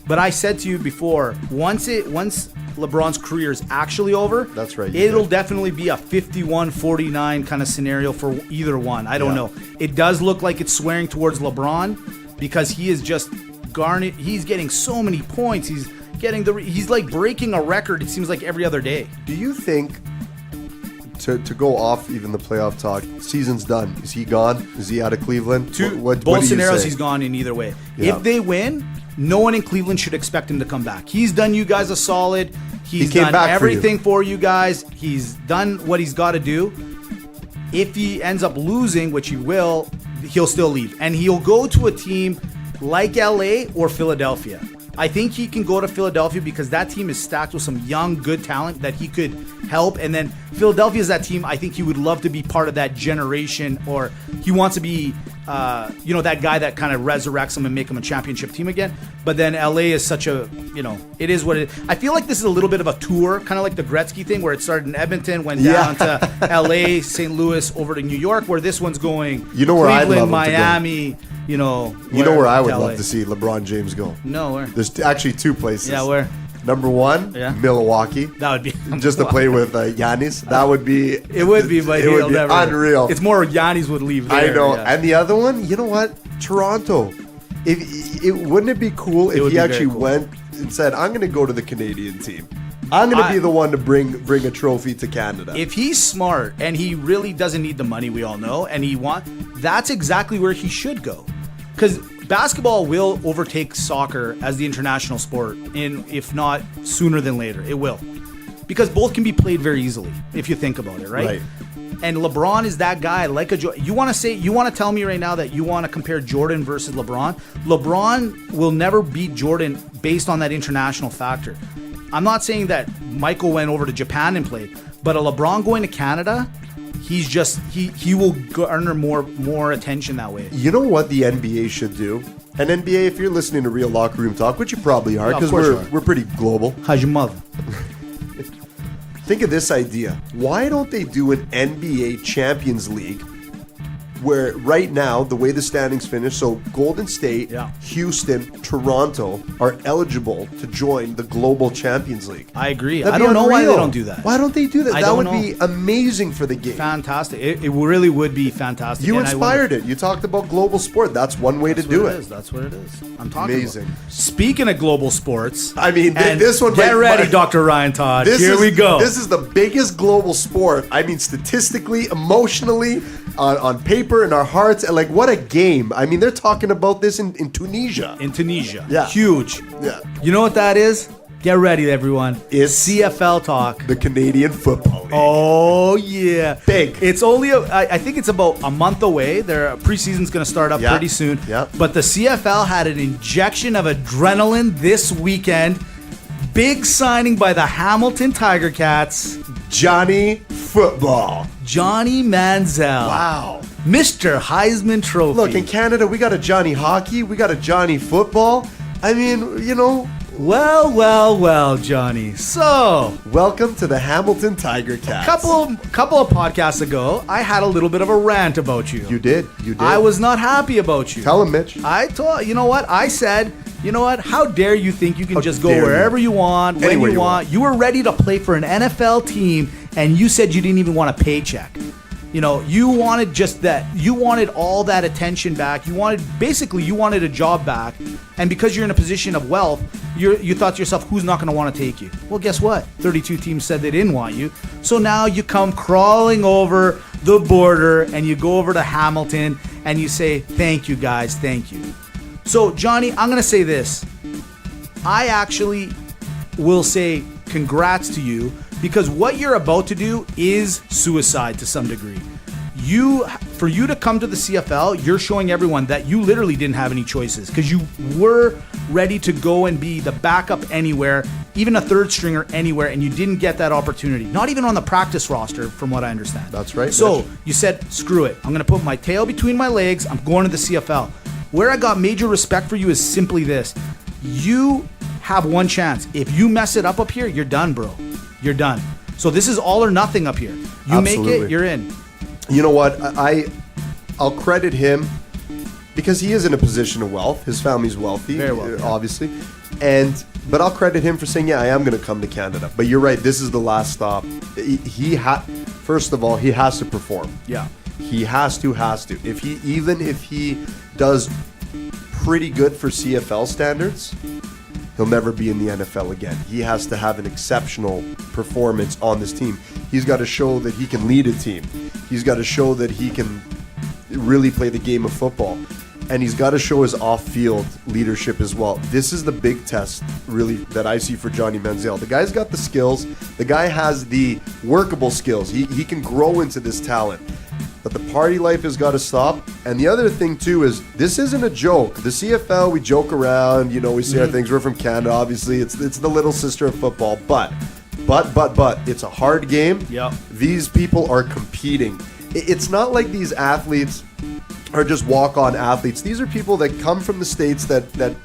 But I said to you before, once LeBron's career is actually over, that's right. It'll definitely be a 51-49 kind of scenario for either one. I don't know. It does look like it's swearing towards LeBron because he is just garnet. He's getting so many points. He's like breaking a record. It seems like every other day. Do you think? To go off even the playoff talk, season's done. Is he gone? Is he out of Cleveland? Both scenarios, he's gone in either way. Yeah. If they win, no one in Cleveland should expect him to come back. He's done you guys a solid. He's done everything for you guys. He's done what he's got to do. If he ends up losing, which he will, he'll still leave. And he'll go to a team like LA or Philadelphia. I think he can go to Philadelphia because that team is stacked with some young, good talent that he could help. And then Philadelphia is that team I think he would love to be part of that generation, or he wants to be, that guy that kind of resurrects him and make him a championship team again. But then LA is such a, it is what it is. I feel like this is a little bit of a tour, kind of like the Gretzky thing where it started in Edmonton, went down to LA, St. Louis, over to New York, where this one's going where I'd love Miami. You know where I would love to see LeBron James go? No, where? There's actually two places. Yeah, where? Number one, Milwaukee. That would be just to play with Giannis. That would be. It would be, but it would be unreal. It's more Giannis would leave there. I know. Yeah. And the other one, you know what? Toronto. Wouldn't it be cool if he actually went and said, "I'm going to go to the Canadian team. I'm going to be the one to bring a trophy to Canada." If he's smart and he really doesn't need the money, we all know, and that's exactly where he should go. Because basketball will overtake soccer as the international sport, if not sooner than later. It will. because both can be played very easily if you think about it, right? And LeBron is that guy, like you want to tell me right now that you want to compare Jordan versus LeBron? LeBron will never beat Jordan based on that international factor. I'm not saying that Michael went over to Japan and played, but a LeBron going to Canada, he's just he will garner more attention that way. You know what the NBA should do? And NBA, if you're listening to Real Locker Room Talk, which you probably are, because we're pretty global. How's your mother? Think of this idea. Why don't they do an NBA Champions League where right now, the way the standings finish, so Golden State, Houston, Toronto are eligible to join the Global Champions League? I agree. I don't know why they don't do that. Why don't they do that? That would be amazing for the game. Fantastic. It really would be fantastic. You inspired it. You talked about global sport. That's one way to do it. That's what it is. I'm talking amazing. About. Speaking of global sports, I mean, this one. Get ready, Dr. Ryan Todd. Here we go. This is the biggest global sport. I mean, statistically, emotionally, on paper, in our hearts, and like what a game. I mean, they're talking about this in Tunisia. In Tunisia. Yeah. Huge. Yeah. You know what that is? Get ready, everyone. It's CFL talk. The Canadian Football League. Oh, yeah. Big. It's only, I think it's about a month away. Their preseason's going to start up pretty soon. Yeah. But the CFL had an injection of adrenaline this weekend. Big signing by the Hamilton Tiger Cats. Johnny Football. Johnny Manziel. Wow. Mr. Heisman Trophy. Look, in Canada, we got a Johnny Hockey. We got a Johnny Football. I mean, you know. Well, Johnny. So, welcome to the Hamilton Tiger Cats. Couple of podcasts ago, I had a little bit of a rant about you. You did. I was not happy about you. Tell him, Mitch. You know what? I said, you know what? How dare you think you can just go wherever you want, when you want. You were ready to play for an NFL team, and you said you didn't even want a paycheck. You know, you wanted just that. You wanted all that attention back. You wanted a job back. And because you're in a position of wealth, you thought to yourself, who's not going to want to take you? Well, guess what? 32 teams said they didn't want you. So now you come crawling over the border and you go over to Hamilton and you say, thank you, guys. Thank you. So, Johnny, I'm going to say this. I actually will say congrats to you, because what you're about to do is suicide to some degree. For you to come to the CFL, you're showing everyone that you literally didn't have any choices, because you were ready to go and be the backup anywhere, even a third stringer anywhere, and you didn't get that opportunity. Not even on the practice roster, from what I understand. That's right. So Mitch. You said, screw it. I'm going to put my tail between my legs. I'm going to the CFL. Where I got major respect for you is simply this. You have one chance. If you mess it up here, you're done, bro. You're done. So this is all or nothing up here. You Absolutely. make it, you're in. You know what? I'll credit him because he is in a position of wealth. His family's wealthy, very wealthy, obviously. But I'll credit him for saying, yeah, I am going to come to Canada. But you're right. This is the last stop. First of all, he has to perform. Yeah. He has to. Even if he does pretty good for CFL standards, he'll never be in the NFL again. He has to have an exceptional performance on this team. He's got to show that he can lead a team. He's got to show that he can really play the game of football. And he's got to show his off-field leadership as well. This is the big test, really, that I see for Johnny Manziel. The guy's got the skills. The guy has the workable skills. He can grow into this talent. But the party life has got to stop. And the other thing, too, is this isn't a joke. The CFL, we joke around. You know, we say our things. We're from Canada, obviously. It's the little sister of football. But, it's a hard game. Yep. These people are competing. It's not like these athletes are just walk-on athletes. These are people that come from the States that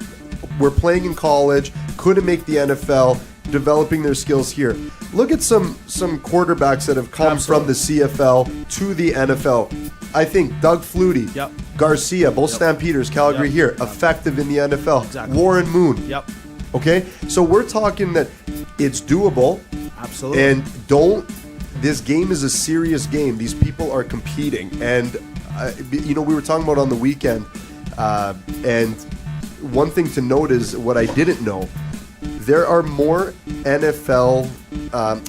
were playing in college, couldn't make the NFL, developing their skills here. Look at some quarterbacks that have come from the CFL to the NFL. I think Doug Flutie, Garcia, both Stampeders, Calgary here, effective in the NFL. Exactly. Warren Moon. Yep. Okay? So we're talking that it's doable. Absolutely. And this game is a serious game. These people are competing. And, we were talking about on the weekend, and one thing to note is what I didn't know. There are more NFL,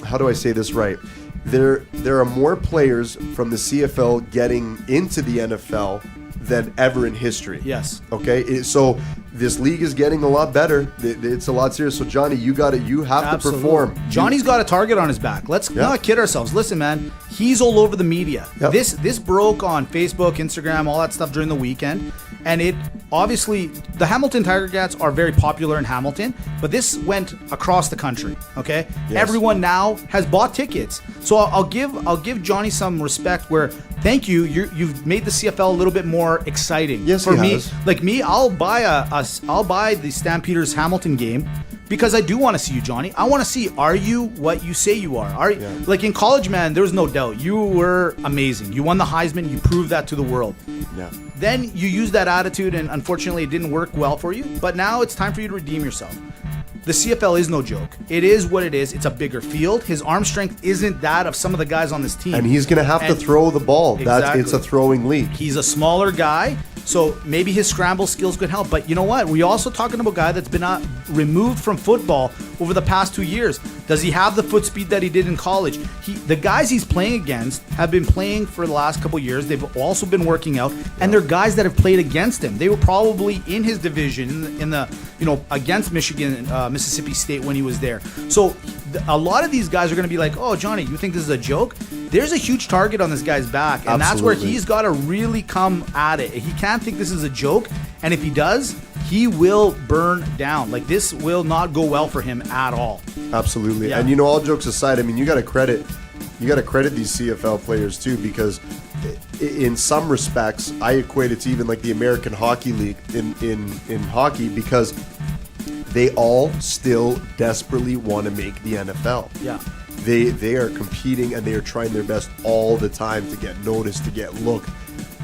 how do I say this right? There are more players from the CFL getting into the NFL than ever in history. Yes. Okay, so this league is getting a lot better. It's a lot serious. So Johnny, you have to perform. Johnny's got a target on his back. Let's not kid ourselves. Listen, man, he's all over the media. Yep. This broke on Facebook, Instagram, all that stuff during the weekend. And it obviously, the Hamilton Tiger Cats are very popular in Hamilton, but this went across the country. Okay, Yes. Everyone now has bought tickets, so I'll give Johnny some respect. Where thank you, you've made the CFL a little bit more exciting. Yes, for he me, has. like me, I'll buy the Stampeders Hamilton game. Because I do want to see you, Johnny. I want to see, are you what you say you are? Like in college, man, there was no doubt. You were amazing. You won the Heisman. You proved that to the world. Yeah. Then you used that attitude, and unfortunately, it didn't work well for you. But now it's time for you to redeem yourself. The CFL is no joke. It is what it is. It's a bigger field. His arm strength isn't that of some of the guys on this team. And he's going to have to throw the ball. Exactly. It's a throwing league. He's a smaller guy, so maybe his scramble skills could help. But you know what? We're also talking about a guy that's been removed from football over the past 2 years. Does he have the foot speed that he did in college? The guys he's playing against have been playing for the last couple years. They've also been working out, and they're guys that have played against him. They were probably in his division in the against Michigan, Mississippi State when he was there. So a lot of these guys are going to be like, "Oh, Johnny, you think this is a joke?" There's a huge target on this guy's back, and that's where he's got to really come at it. He can't think this is a joke, and if he does, he will burn down. Like, this will not go well for him at all. Absolutely. Yeah. And all jokes aside, I mean, you got to credit these CFL players too, because in some respects, I equate it to even like the American Hockey League in hockey, because they all still desperately want to make the NFL. Yeah. They are competing, and they are trying their best all the time to get noticed, to get looked,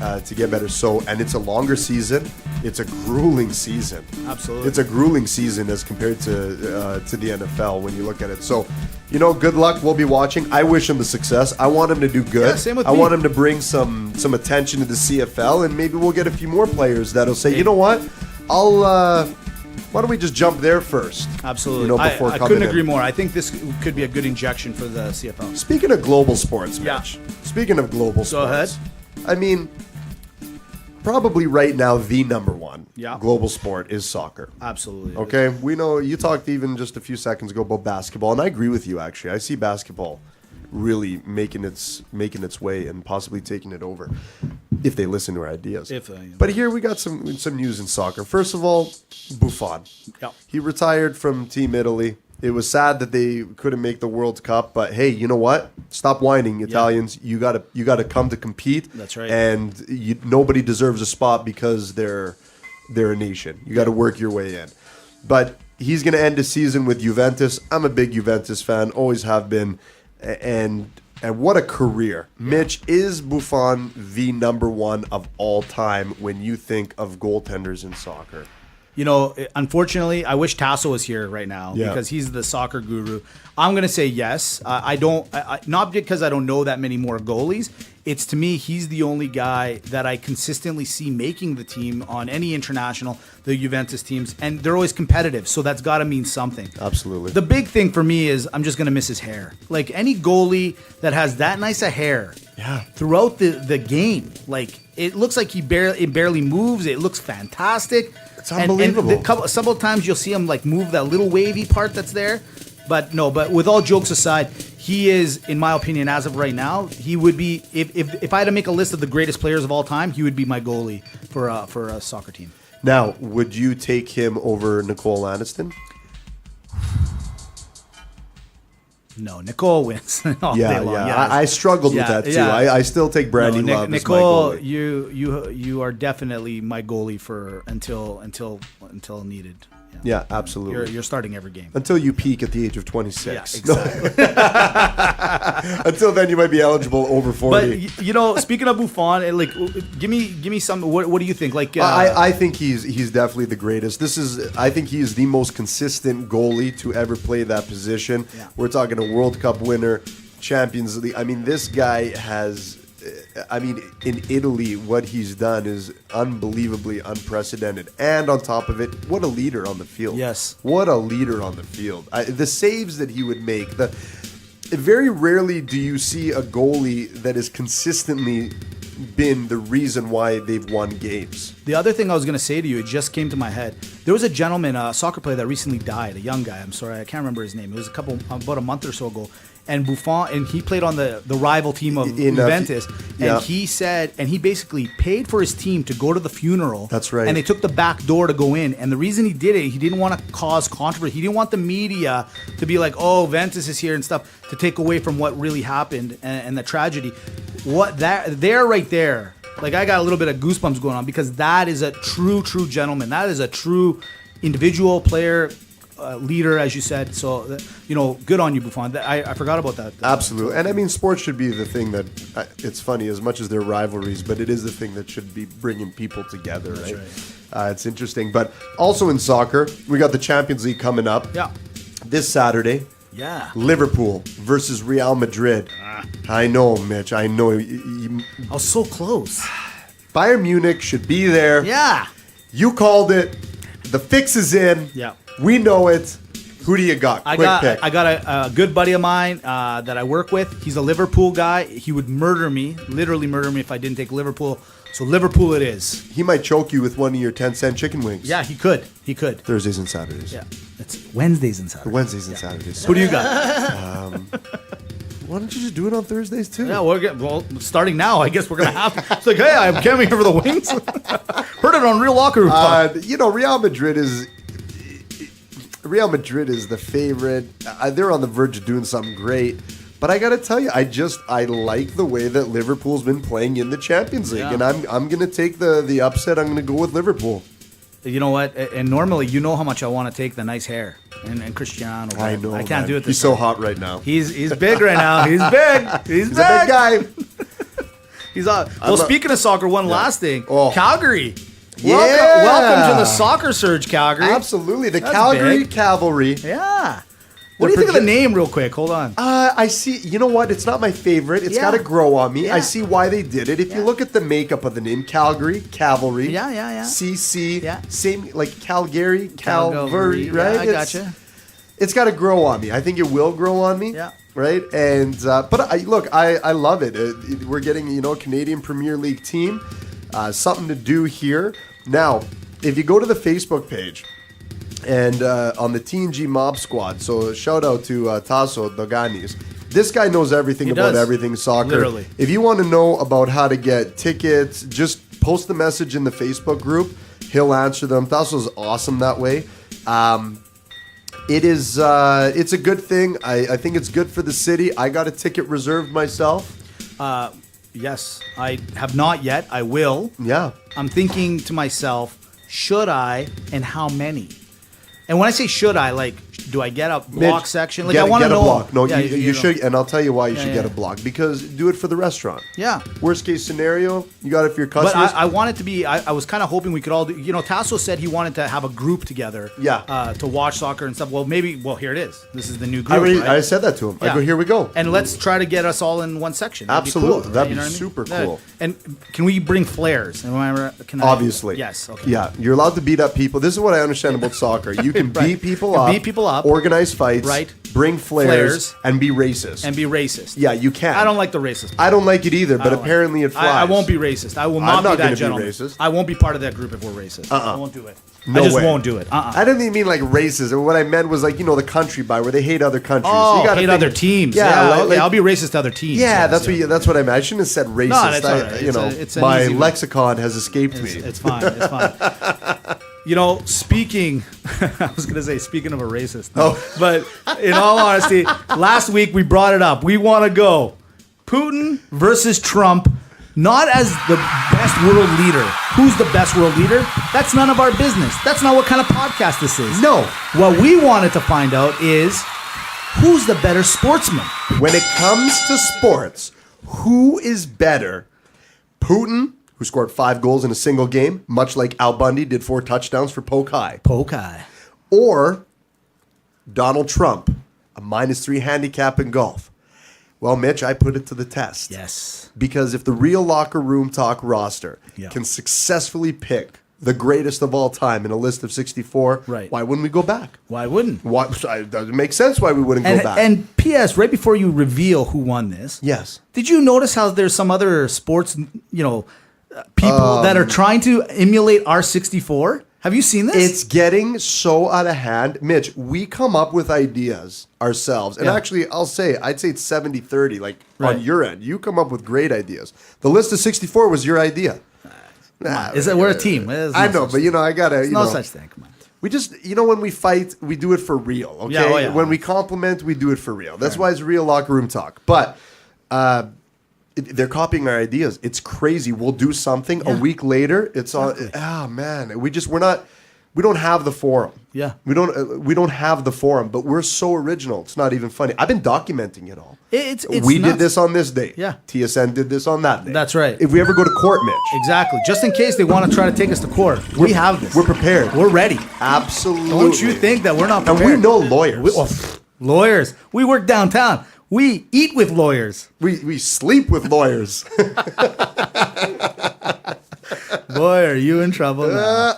to get better. So, and it's a longer season. It's a grueling season. Absolutely. It's a grueling season as compared to the NFL when you look at it. So, good luck. We'll be watching. I wish him the success. I want him to do good. Yeah, same with I me. want him to bring some attention to the CFL, and maybe we'll get a few more players that'll say, you know what, why don't we just jump there first? Absolutely. Before I coming couldn't in. agree more. I think this could be a good injection for the CFL. Speaking of global sports, Yeah. Mitch. Speaking of global sports. Go ahead. I mean, probably right now the number one Yeah. global sport is soccer. Absolutely. Okay, we know you talked even just a few seconds ago about basketball, and I agree with you. Actually, I see basketball really making its way and possibly taking it over if they listen to our ideas. But here we got some news in soccer. First of all, Buffon. Yeah. He retired from Team Italy. It was sad that they couldn't make the World Cup, but hey, you know what? Stop whining, Italians. You gotta come to compete. That's right. And nobody deserves a spot because they're a nation. You got to work your way in. But he's going to end the season with Juventus. I'm a big Juventus fan, always have been, and what a career. Mitch, is Buffon the number one of all time when you think of goaltenders in soccer? Unfortunately, I wish Tasso was here right now because he's the soccer guru. I'm going to say yes. I don't, not because I don't know that many more goalies. It's, to me, he's the only guy that I consistently see making the team on any international, the Juventus teams, and they're always competitive, so that's got to mean something. Absolutely. The big thing for me is I'm just going to miss his hair. Like, any goalie that has that nice a hair throughout the game, like, it looks like it barely moves. It looks fantastic. It's unbelievable. And several times you'll see him like move that little wavy part that's there. But with all jokes aside, he is, in my opinion, as of right now, he would be, if I had to make a list of the greatest players of all time, he would be my goalie for a soccer team. Now, would you take him over Nicole Aniston? No, Nicole wins all day long. I struggled with that too. Yeah. I still take Brandy Love Nicole, as my goalie. you are definitely my goalie for until needed. Yeah, absolutely. You're starting every game Until you peak at the age of 26. Yeah, exactly. Until then, you might be eligible over 40. But speaking of Buffon, give me some. What do you think? Like, I think he's definitely the greatest. I think he is the most consistent goalie to ever play that position. Yeah. We're talking a World Cup winner, Champions League. I mean, this guy has. In Italy, what he's done is unbelievably unprecedented. And on top of it, what a leader on the field. Yes. What a leader on the field. The saves that he would make. Very rarely do you see a goalie that is consistently been the reason why they've won games. The other thing I was going to say to you, it just came to my head. There was a gentleman, a soccer player that recently died, a young guy. I'm sorry, I can't remember his name. It was about a month or so ago. And Buffon, and he played on the rival team of Juventus. And he said, and he basically paid for his team to go to the funeral. That's right. And they took the back door to go in. And the reason he did it, he didn't want to cause controversy. He didn't want the media to be like, oh, Ventus is here and stuff, to take away from what really happened and the tragedy. They're right there. Like, I got a little bit of goosebumps going on because that is a true gentleman. That is a true individual player, leader, as you said. So, good on you, Buffon. I forgot about that. Absolutely. And I mean, sports should be the thing that, it's funny, as much as they're rivalries, but it is the thing that should be bringing people together, right? That's right. It's interesting. But also in soccer, we got the Champions League coming up. Yeah. This Saturday. Yeah. Liverpool versus Real Madrid. I know, Mitch. I know. I was so close. Bayern Munich should be there. Yeah. You called it. The fix is in. Yeah. We know it. Who do you got? I Quick pick. got a good buddy of mine that I work with. He's a Liverpool guy. He would murder me, literally murder me if I didn't take Liverpool. So Liverpool it is. He might choke you with one of your 10-cent chicken wings. Yeah, he could. Thursdays and Saturdays. Yeah. It's Wednesdays and Saturdays. Wednesdays and Saturdays. Who do you got? Why don't you just do it on Thursdays too? Yeah, starting now, I guess we're going to have. It's like, hey, I'm coming here for the wings. Heard it on Real Locker Room Talk. Real Madrid is the favorite. They're on the verge of doing something great. But I got to tell you, I like the way that Liverpool's been playing in the Champions League. Yeah. And I'm going to take the upset. I'm going to go with Liverpool. You know what? And normally, you know how much I want to take the nice hair and Cristiano. But I know. I can't do it this He's so time. hot right now. He's big right now. He's big. He's a big guy. He's on. Well, speaking of soccer, one last thing. Oh. Calgary. Yeah. Welcome to the soccer surge, Calgary. Absolutely. The That's Calgary big. Cavalry. Yeah. What do you think of the name, real quick? Hold on. I see. You know what? It's not my favorite. It's got to grow on me. Yeah. I see why they did it. If you look at the makeup of the name, Calgary, Cavalry. Yeah. CC. Yeah. Same, like Calgary, Calvary, right? Yeah, I gotcha. It's got to grow on me. I think it will grow on me. Yeah. Right? And, but I love it. We're getting, a Canadian Premier League team. Something to do here. Now, if you go to the Facebook page, and on the TNG Mob Squad, so shout out to Tasso Doganis. This guy knows everything about everything soccer. Literally. If you want to know about how to get tickets, just post the message in the Facebook group. He'll answer them. Tasso's awesome that way. It's a good thing. I think it's good for the city. I got a ticket reserved myself. Yes, I have not yet. I will. Yeah. I'm thinking to myself, should I, and how many? And when I say should I, like, do I get a block section? Like, I want to know. Get a block. No, yeah, you should, and I'll tell you why you should get a block. Because do it for the restaurant. Yeah. Worst case scenario, you got it for your customers. But I want it to be. I was kind of hoping we could all do. Tasso said he wanted to have a group together. Yeah. To watch soccer and stuff. Well, maybe. Well, here it is. This is the new group. Right? I said that to him. Yeah. I go, here we go. And let's try to get us all in one section. Absolutely. Be cool, That'd be what I mean? super cool. And can we bring flares? Obviously. Yes. Okay. Yeah. You're allowed to beat up people. This is what I understand about soccer. You can beat people up. Organize fights. Right. Bring flares. And be racist. Yeah, you can. I don't like the racist. I don't like it either, but apparently it flies. I won't be racist. I will not be that gentleman. Racist. I won't be part of that group if we're racist. I won't do it. No I just way. won't do it. I didn't even mean like racism. What I meant was like, the country by where they hate other countries. Oh, you gotta hate other teams. Yeah, okay, I'll be racist to other teams. Yeah, that's what I meant. I shouldn't have said racist. No, that's all right. It's my an easy lexicon has escaped me. It's fine. It's fine. Speaking of a racist. But in all honesty, last week we brought it up. We want to go Putin versus Trump, not as the best world leader. Who's the best world leader? That's none of our business. That's not what kind of podcast this is. No. What we wanted to find out is who's the better sportsman? When it comes to sports, who is better? Putin, who scored 5 goals in a single game, much like Al Bundy did 4 touchdowns for Polk High. Or Donald Trump, a -3 handicap in golf. Well, Mitch, I put it to the test. Yes. Because if the Real Locker Room Talk roster Yeah. can successfully pick the greatest of all time in a list of 64, Right. why wouldn't we go back? Why wouldn't? Why, it doesn't make sense why we wouldn't go back. And P.S. Right before you reveal who won this, yes. did you notice how there's some other sports, people that are trying to emulate R64? Have you seen this? It's getting so out of hand. Mitch, we come up with ideas ourselves. And actually, I'd say it's 70-30, like on your end. You come up with great ideas. The list of 64 was your idea. We're a team. I know, but I gotta. No such thing. Come on. We just, when we fight, we do it for real. Okay. Yeah, When we compliment, we do it for real. That's why it's real locker room talk. But they're copying our ideas. It's crazy. We'll do something a week later. It's on. Oh man, we don't have the forum. Yeah. We don't have the forum. But we're so original. It's not even funny. I've been documenting it all. We nuts. did this on this day. Yeah. TSN did this on that day. That's right. If we ever go to court, Mitch. Exactly. Just in case they want to try to take us to court, we have this. We're prepared. We're ready. Absolutely. Don't you think that we're not prepared? And we know lawyers. Lawyers. We work downtown. We eat with lawyers. We sleep with lawyers. Boy, are you in trouble now.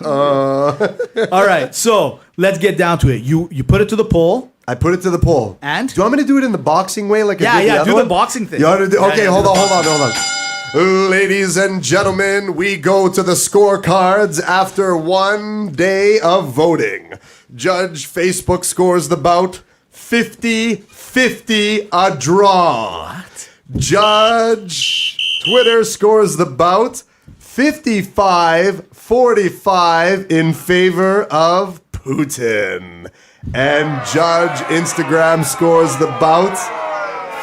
All right, so let's get down to it. You put it to the poll. I put it to the poll. And? Do you want me to do it in the boxing way? Like I did the other do one? the boxing thing. You want to do, okay, Yeah, hold on. Ladies and gentlemen, we go to the scorecards after one day of voting. Judge Facebook scores the bout 50-50, a draw. What? Judge Twitter scores the bout 55-45 in favor of Putin. And Judge Instagram scores the bout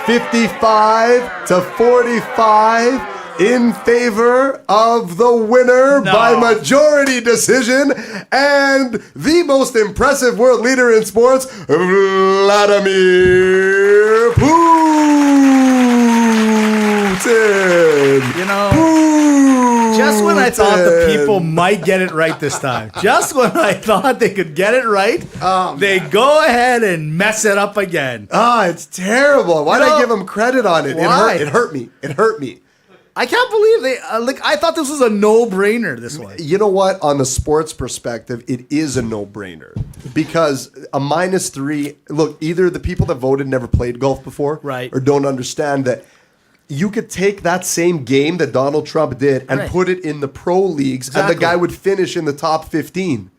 55-45 in favor of the winner by majority decision and the most impressive world leader in sports, Vladimir Putin. Just when I thought the people might get it right this time, just when I thought they could get it right, they go ahead and mess it up again. It's terrible. Why did I give them credit on it? Why? It hurt me. It hurt me. I can't believe they I thought this was a no-brainer this one. You know what? On the sports perspective, it is a no-brainer because a -3. Look, either the people that voted never played golf before, Right, or don't understand that you could take that same game that Donald Trump did and put it in the pro leagues, and the guy would finish in the top 15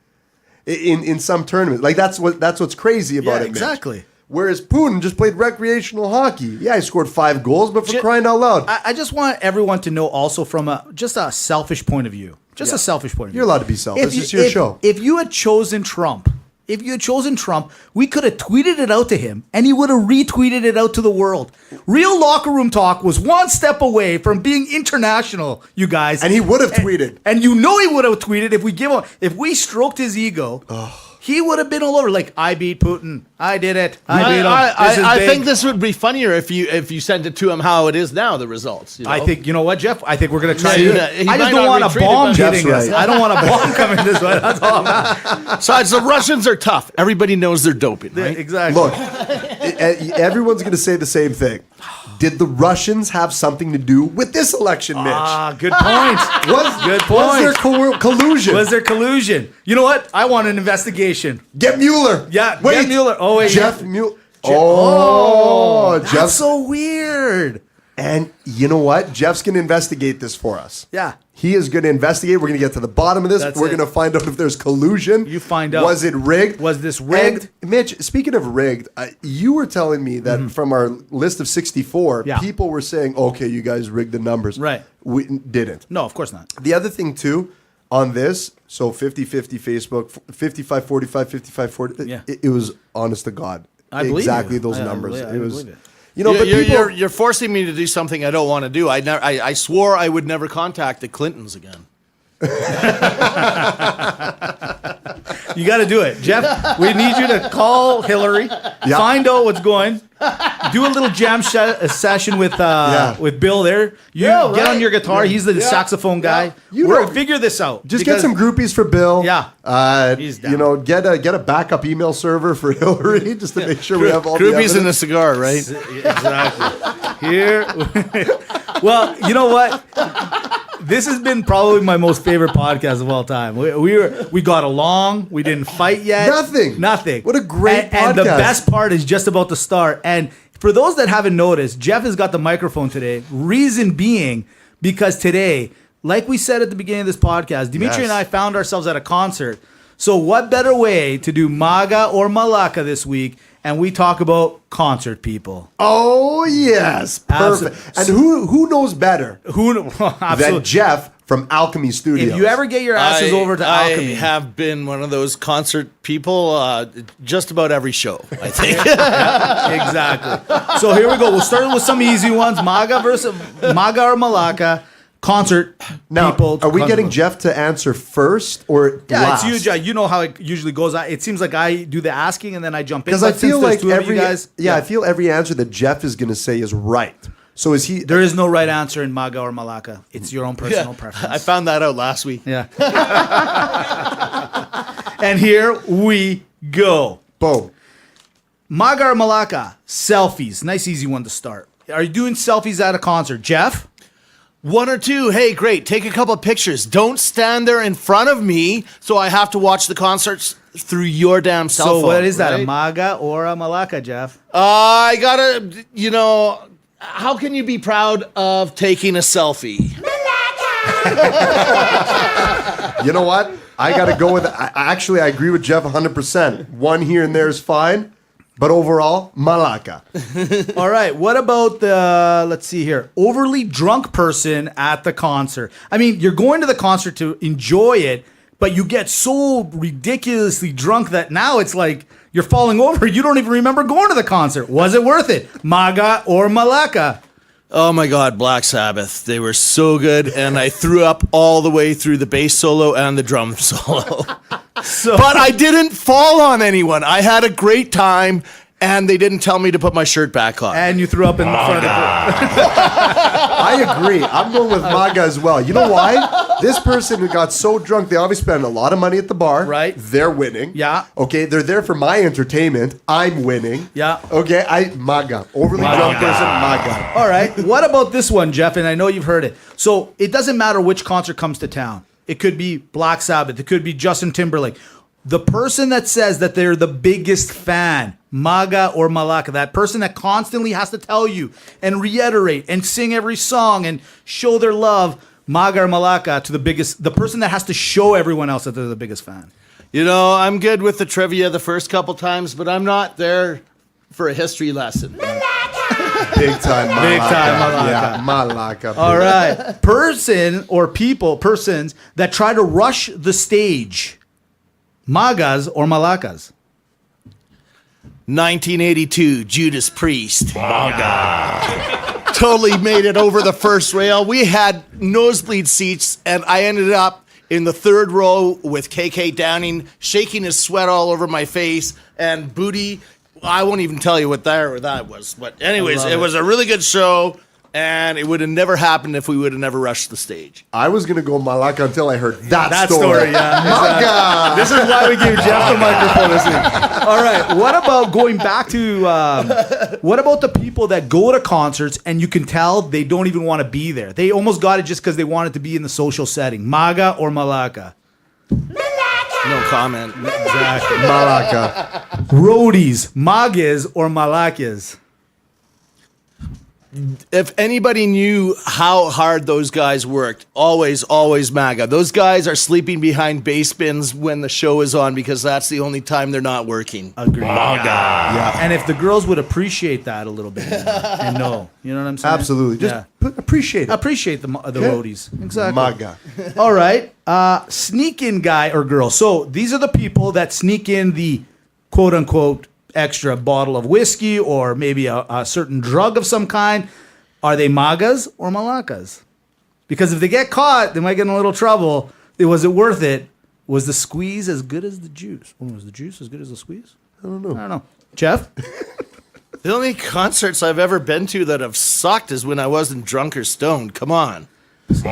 in some tournament. Like that's what's crazy about it. Exactly. Mitch. Whereas Putin just played recreational hockey. Yeah, he scored 5 goals, but for crying out loud. I just want everyone to know also from a selfish point of view. A selfish point of view. You're allowed to be selfish. It's your show. If you had chosen Trump, we could have tweeted it out to him and he would have retweeted it out to the world. Real Locker Room Talk was one step away from being international, you guys. And he would have tweeted. And he would have tweeted if we stroked his ego. He would have been all over like, I beat Putin. I did it. I beat him. I think this would be funnier if you sent it to him how it is now, the results. I think, you know what, Jeff? I think we're going to try Yeah, to do yeah. it. He I just might don't not want a retweet it, bomb but- hitting That's us. right. I don't want a bomb coming this way. That's all I'm asking. Besides, the Russians are tough. Everybody knows they're doping, right? Exactly. Look, everyone's going to say the same thing. Did the Russians have something to do with this election, Mitch? Good point. Was there collusion? Was there collusion? You know what? I want an investigation. Get Mueller. Yeah, Wait. get Mueller. Oh, wait. Jeff Mueller. That's Jeff. so weird. And you know what? Jeff's going to investigate this for us. Yeah. He is going to investigate. We're going to get to the bottom of this. That's We're it. going to find out if there's collusion. You find out. Was it rigged? Was this rigged? And Mitch, speaking of rigged, you were telling me that from our list of 64, Yeah. people were saying, okay, you guys rigged the numbers. Right. We didn't. No, of course not. The other thing, too, on this, so 50-50 Facebook, 55-45, 55-40, Yeah. it was honest to God. I believe exactly you. those I numbers. believe- I It was, believe it. you know, but people... You're forcing me to do something I don't want to do. I swore I would never contact the Clintons again. You got to do it. Jeff, we need you to call Hillary, find out what's going, do a little jam session with Bill there. You get on your guitar. He's the saxophone guy. We'll figure this out. Just get some groupies for Bill. Yeah. He's down. You know, get a backup email server for Hillary just to make sure we have all the Groupies in a evidence. cigar, right? Exactly. Here. Well, you know what? this has been probably my most favorite podcast of all time. We got along. We didn't fight yet. Nothing. What a great podcast. And the best part is just about to start. And for those that haven't noticed, Jeff has got the microphone today. Reason being, because today, like we said at the beginning of this podcast, Dimitri and I found ourselves at a concert. So what better way to do Maga or Malaka this week? And we talk about concert people. Oh, yes. Perfect. And who knows better than Jeff from Alchemy Studios? If you ever get your asses over to Alchemy. I have been one of those concert people just about every show, I think. Exactly. So here we go. We'll start with some easy ones. Maga or Malaka. Concert people. Are we getting Jeff to answer first or last? It's you. You know how it usually goes. It seems like I do the asking and then I jump in. Because I feel like I feel every answer that Jeff is going to say is right. So is he? There is no right answer in Maga or Malaka. It's your own personal preference. I found that out last week. Yeah. And here we go. Boom. Maga or Malaka, selfies. Nice, easy one to start. Are you doing selfies at a concert, Jeff? One or two. Hey, great. Take a couple of pictures. Don't stand there in front of me so I have to watch the concerts through your damn cell phone. So what is that, right? a Maga or a Malaka, Jeff? I gotta, how can you be proud of taking a selfie? You know what? I got to go with I agree with Jeff 100%. One here and there is fine. But overall, Malaka. All right. What about let's see here, overly drunk person at the concert? I mean, you're going to the concert to enjoy it, but you get so ridiculously drunk that now it's like you're falling over. You don't even remember going to the concert. Was it worth it? Maga or Malaka? Oh my God, Black Sabbath. They were so good, and I threw up all the way through the bass solo and the drum solo. But I didn't fall on anyone. I had a great time, and they didn't tell me to put my shirt back on. And you threw up in the front of it. I agree. I'm going with Maga as well. You know why? This person who got so drunk, they obviously spent a lot of money at the bar. Right. They're winning. Yeah. Okay, they're there for my entertainment. I'm winning. Yeah. Okay, Maga. Overly drunk person, Maga. All right. What about this one, Jeff? And I know you've heard it. So it doesn't matter which concert comes to town. It could be Black Sabbath. It could be Justin Timberlake. The person that says that they're the biggest fan, Maga or Malaka, that person that constantly has to tell you and reiterate and sing every song and show their love, Maga or Malaka, to the person that has to show everyone else that they're the biggest fan. I'm good with the trivia the first couple times, but I'm not there for a history lesson. Big time Malaka. Big time Malaka. Yeah, Malaka. All right. Persons that try to rush the stage. Magas or Malakas? 1982, Judas Priest. Maga. Totally made it over the first rail. We had nosebleed seats, and I ended up in the third row with KK Downing, shaking his sweat all over my face, and Booty. I won't even tell you what that was. But anyways, it was a really good show, and it would have never happened if we would have never rushed the stage. I was going to go Malaka until I heard that story. Yeah. Maga! This is why we gave Jeff the microphone this week. All right. What about going back to, what about the people that go to concerts and you can tell they don't even want to be there? They almost got it just because they wanted to be in the social setting. Maga or Malaka? No comment. Exactly. Malaka. Roadies, Magas or Malakas? If anybody knew how hard those guys worked, always Maga. Those guys are sleeping behind bass bins when the show is on because that's the only time they're not working. Agreed. Maga. Yeah. And if the girls would appreciate that a little bit and know, you know what I'm saying? Absolutely. Just appreciate it. Appreciate the roadies. Exactly. Maga. All right. Sneak in guy or girl. So these are the people that sneak in the quote unquote extra bottle of whiskey or maybe a certain drug of some kind. Are they Magas or Malakas? Because if they get caught, they might get in a little trouble. Was it worth it? Was the squeeze as good as the juice? Was the juice as good as the squeeze? I don't know. Jeff? The only concerts I've ever been to that have sucked is when I wasn't drunk or stoned. Come on. Exactly.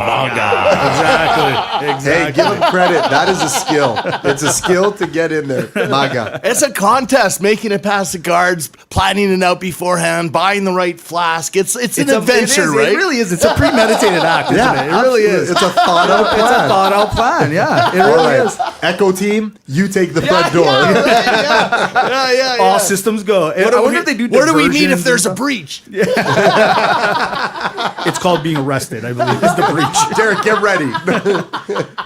Hey, give him credit. That is a skill. It's a skill to get in there. Maga. It's a contest, making it past the guards, planning it out beforehand, buying the right flask. It's an adventure, right? It really is. It's a premeditated act, isn't it? It really is. It's a thought out plan. It's a thought out plan. Yeah, it really is. Echo team, you take the front door. Yeah. All systems go. I wonder if they do. Where do we meet if diversions there's a and breach? stuff? It's called being arrested, I believe, is the breach. Derek, get ready.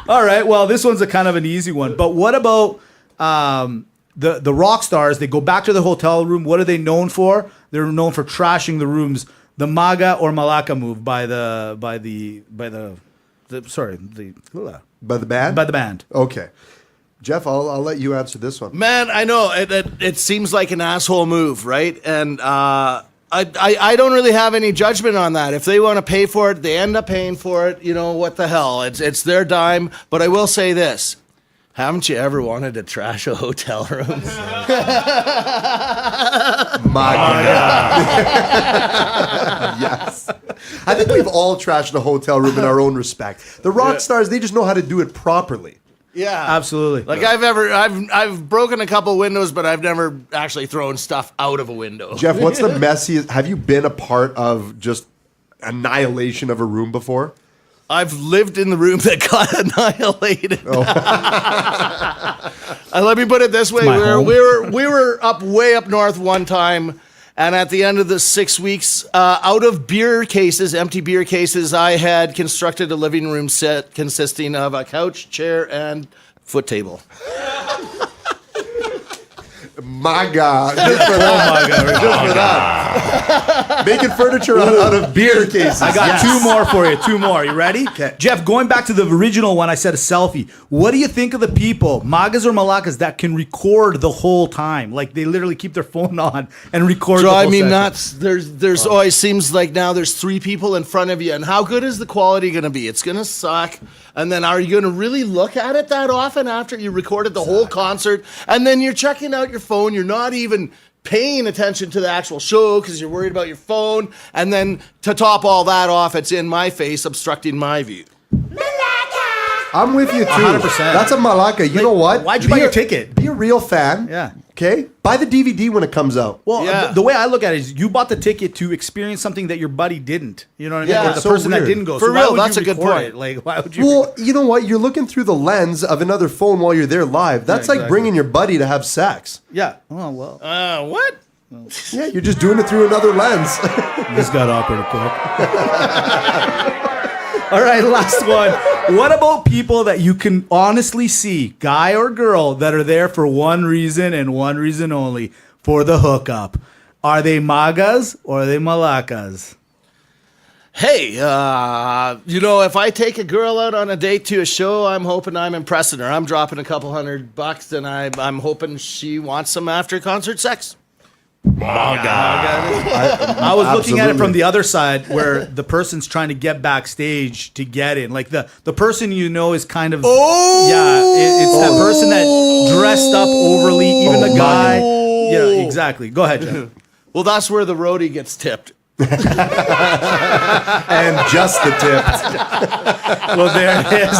All right. Well, this one's a kind of an easy one. But what about the rock stars? They go back to the hotel room. What are they known for? They're known for trashing the rooms. The Maga or Malaka move by the By the band? band. Okay. Jeff, I'll let you answer this one. Man, I know it seems like an asshole move, right? And I don't really have any judgment on that. If they want to pay for it, they end up paying for it. You know, what the hell? It's their dime. But I will say this. Haven't you ever wanted to trash a hotel room? Yes. I think we've all trashed a hotel room in our own respect. The rock stars, they just know how to do it properly. Yeah, Absolutely. Like I've broken a couple windows, but I've never actually thrown stuff out of a window. Jeff, what's the messiest? Have you been a part of just annihilation of a room before? I've lived in the room that got annihilated. Oh. Let me put it this way: we were way up north one time, and at the end of the 6 weeks, out of beer cases, empty beer cases, I had constructed a living room set consisting of a couch, chair, and foot table. Maga. Just for that. Making furniture out of beer cases. I got two more for you. Two more. You ready? Okay. Jeff, going back to the original one, I said a selfie. What do you think of the people, Magas or Malakas, that can record the whole time? Like they literally keep their phone on and record the whole Drive me session. nuts. There's always seems like now there's 3 people in front of you, and how good is the quality going to be? It's going to suck. And then are you going to really look at it that often after you recorded the whole concert? And then you're checking out your phone. You're not even paying attention to the actual show because you're worried about your phone. And then to top all that off, it's in my face, obstructing my view. I'm with you too. 100%. That's a Malaka. You know what? Why'd you buy your ticket? Be a real fan. Yeah. Okay? Buy the DVD when it comes out. Well, Yeah. the way I look at it is you bought the ticket to experience something that your buddy didn't. You know what I mean? Yeah. Or the So person that weird. didn't go. For So why real, would that's you a good record point. it? Like, why would you? Well, you know what? You're looking through the lens of another phone while you're there live. That's like exactly. bringing your buddy to have sex. Yeah. Oh, well. What? Yeah, you're just doing it through another lens. This got awkward quick. All right, last one. What about people that you can honestly see, guy or girl, that are there for one reason and one reason only, for the hookup? Are they Magas or are they Malakas? Hey, if I take a girl out on a date to a show, I'm hoping I'm impressing her. I'm dropping a couple $100, and I'm hoping she wants some after concert sex. I was looking at it from Absolutely. the other side where the person's trying to get backstage to get in. Like the person you know is kind of it's that person that dressed up overly, even the guy. Yeah, exactly. Go ahead, Jeff. Well, that's where the roadie gets tipped. And just the tip. Well, there it is.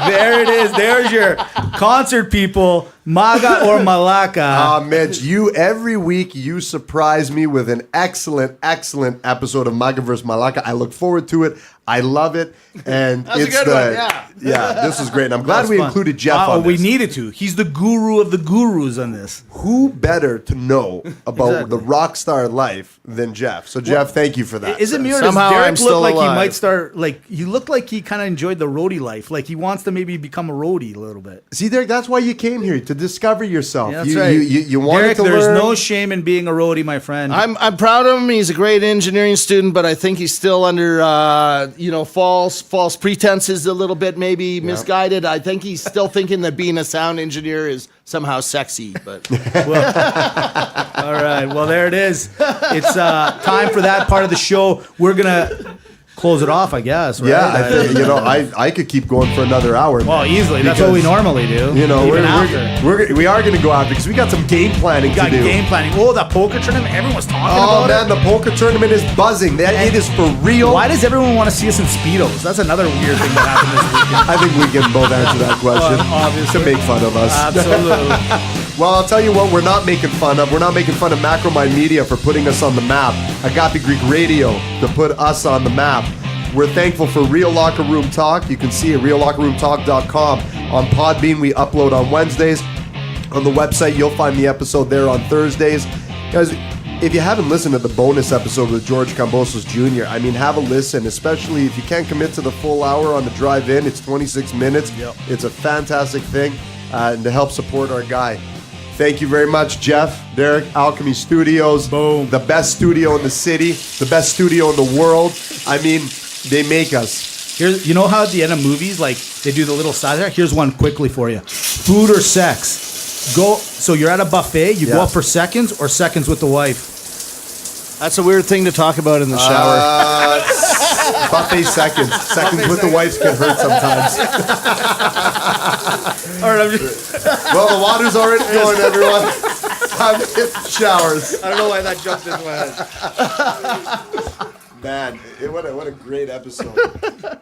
There it is. There's your concert people, Maga or Malaka. Mitch, every week you surprise me with an excellent episode of Maga vs. Malaka. I look forward to it. I love it. And That's a it's good one, yeah. Yeah, this is great. And I'm glad That's we fun. included Jeff on We this. needed to. He's the guru of the gurus on this. Who better to know about the rock star life than Jeff? So, Jeff, thank you for that. Is it me or does Somehow Derek I'm look still like alive. he might start, like, he looked like he kind of enjoyed the roadie life. Like, he wants to maybe become a roadie a little bit. See, Derek, that's why you came here, to discover yourself. Yeah, that's you, right. you wanted Derek, to there's learn. no shame in being a roadie, my friend. I'm proud of him. He's a great engineering student, but I think he's still under false pretenses a little bit, maybe misguided. I think he's still thinking that being a sound engineer is somehow sexy. But All right. Well, there it is. It's time for that part of the show. We're going to close it off, I guess. Right? Yeah, I think, I could keep going for another hour. Well, easily. That's what we normally do. You know, even after. we are going to go after because we got some game planning We got to do. game planning. Oh, that poker tournament. Everyone's talking Oh about man, the poker tournament is buzzing. It is for real. Why does everyone want to see us in Speedos? That's another weird thing that happened this weekend. I think we can both answer that question. Obviously. To make fun of us. Absolutely. Well, I'll tell you what we're not making fun of. We're not making fun of Macromind Media for putting us on the map. Agape Greek Radio to put us on the map. We're thankful for Real Locker Room Talk. You can see it at reallockerroomtalk.com. On Podbean, we upload on Wednesdays. On the website, you'll find the episode there on Thursdays. Guys, if you haven't listened to the bonus episode with George Cambosos Jr., I mean, have a listen, especially if you can't commit to the full hour on the drive in. It's 26 minutes. Yep. It's a fantastic thing, and to help support our guy. Thank you very much, Jeff, Derek, Alchemy Studios. Boom. The best studio in the city, the best studio in the world. I mean, they make us. Here's, you know how at the end of movies, like they do the little side there? Here's one quickly for you. Food or sex? So you're at a buffet, you go up for seconds or seconds with the wife? That's a weird thing to talk about in the shower. Buffet seconds. Seconds with the wives can hurt sometimes. All right, I'm just, Well, the water's already going, everyone. Time to hit the showers. I don't know why that jumped into my head. Man, what a great episode.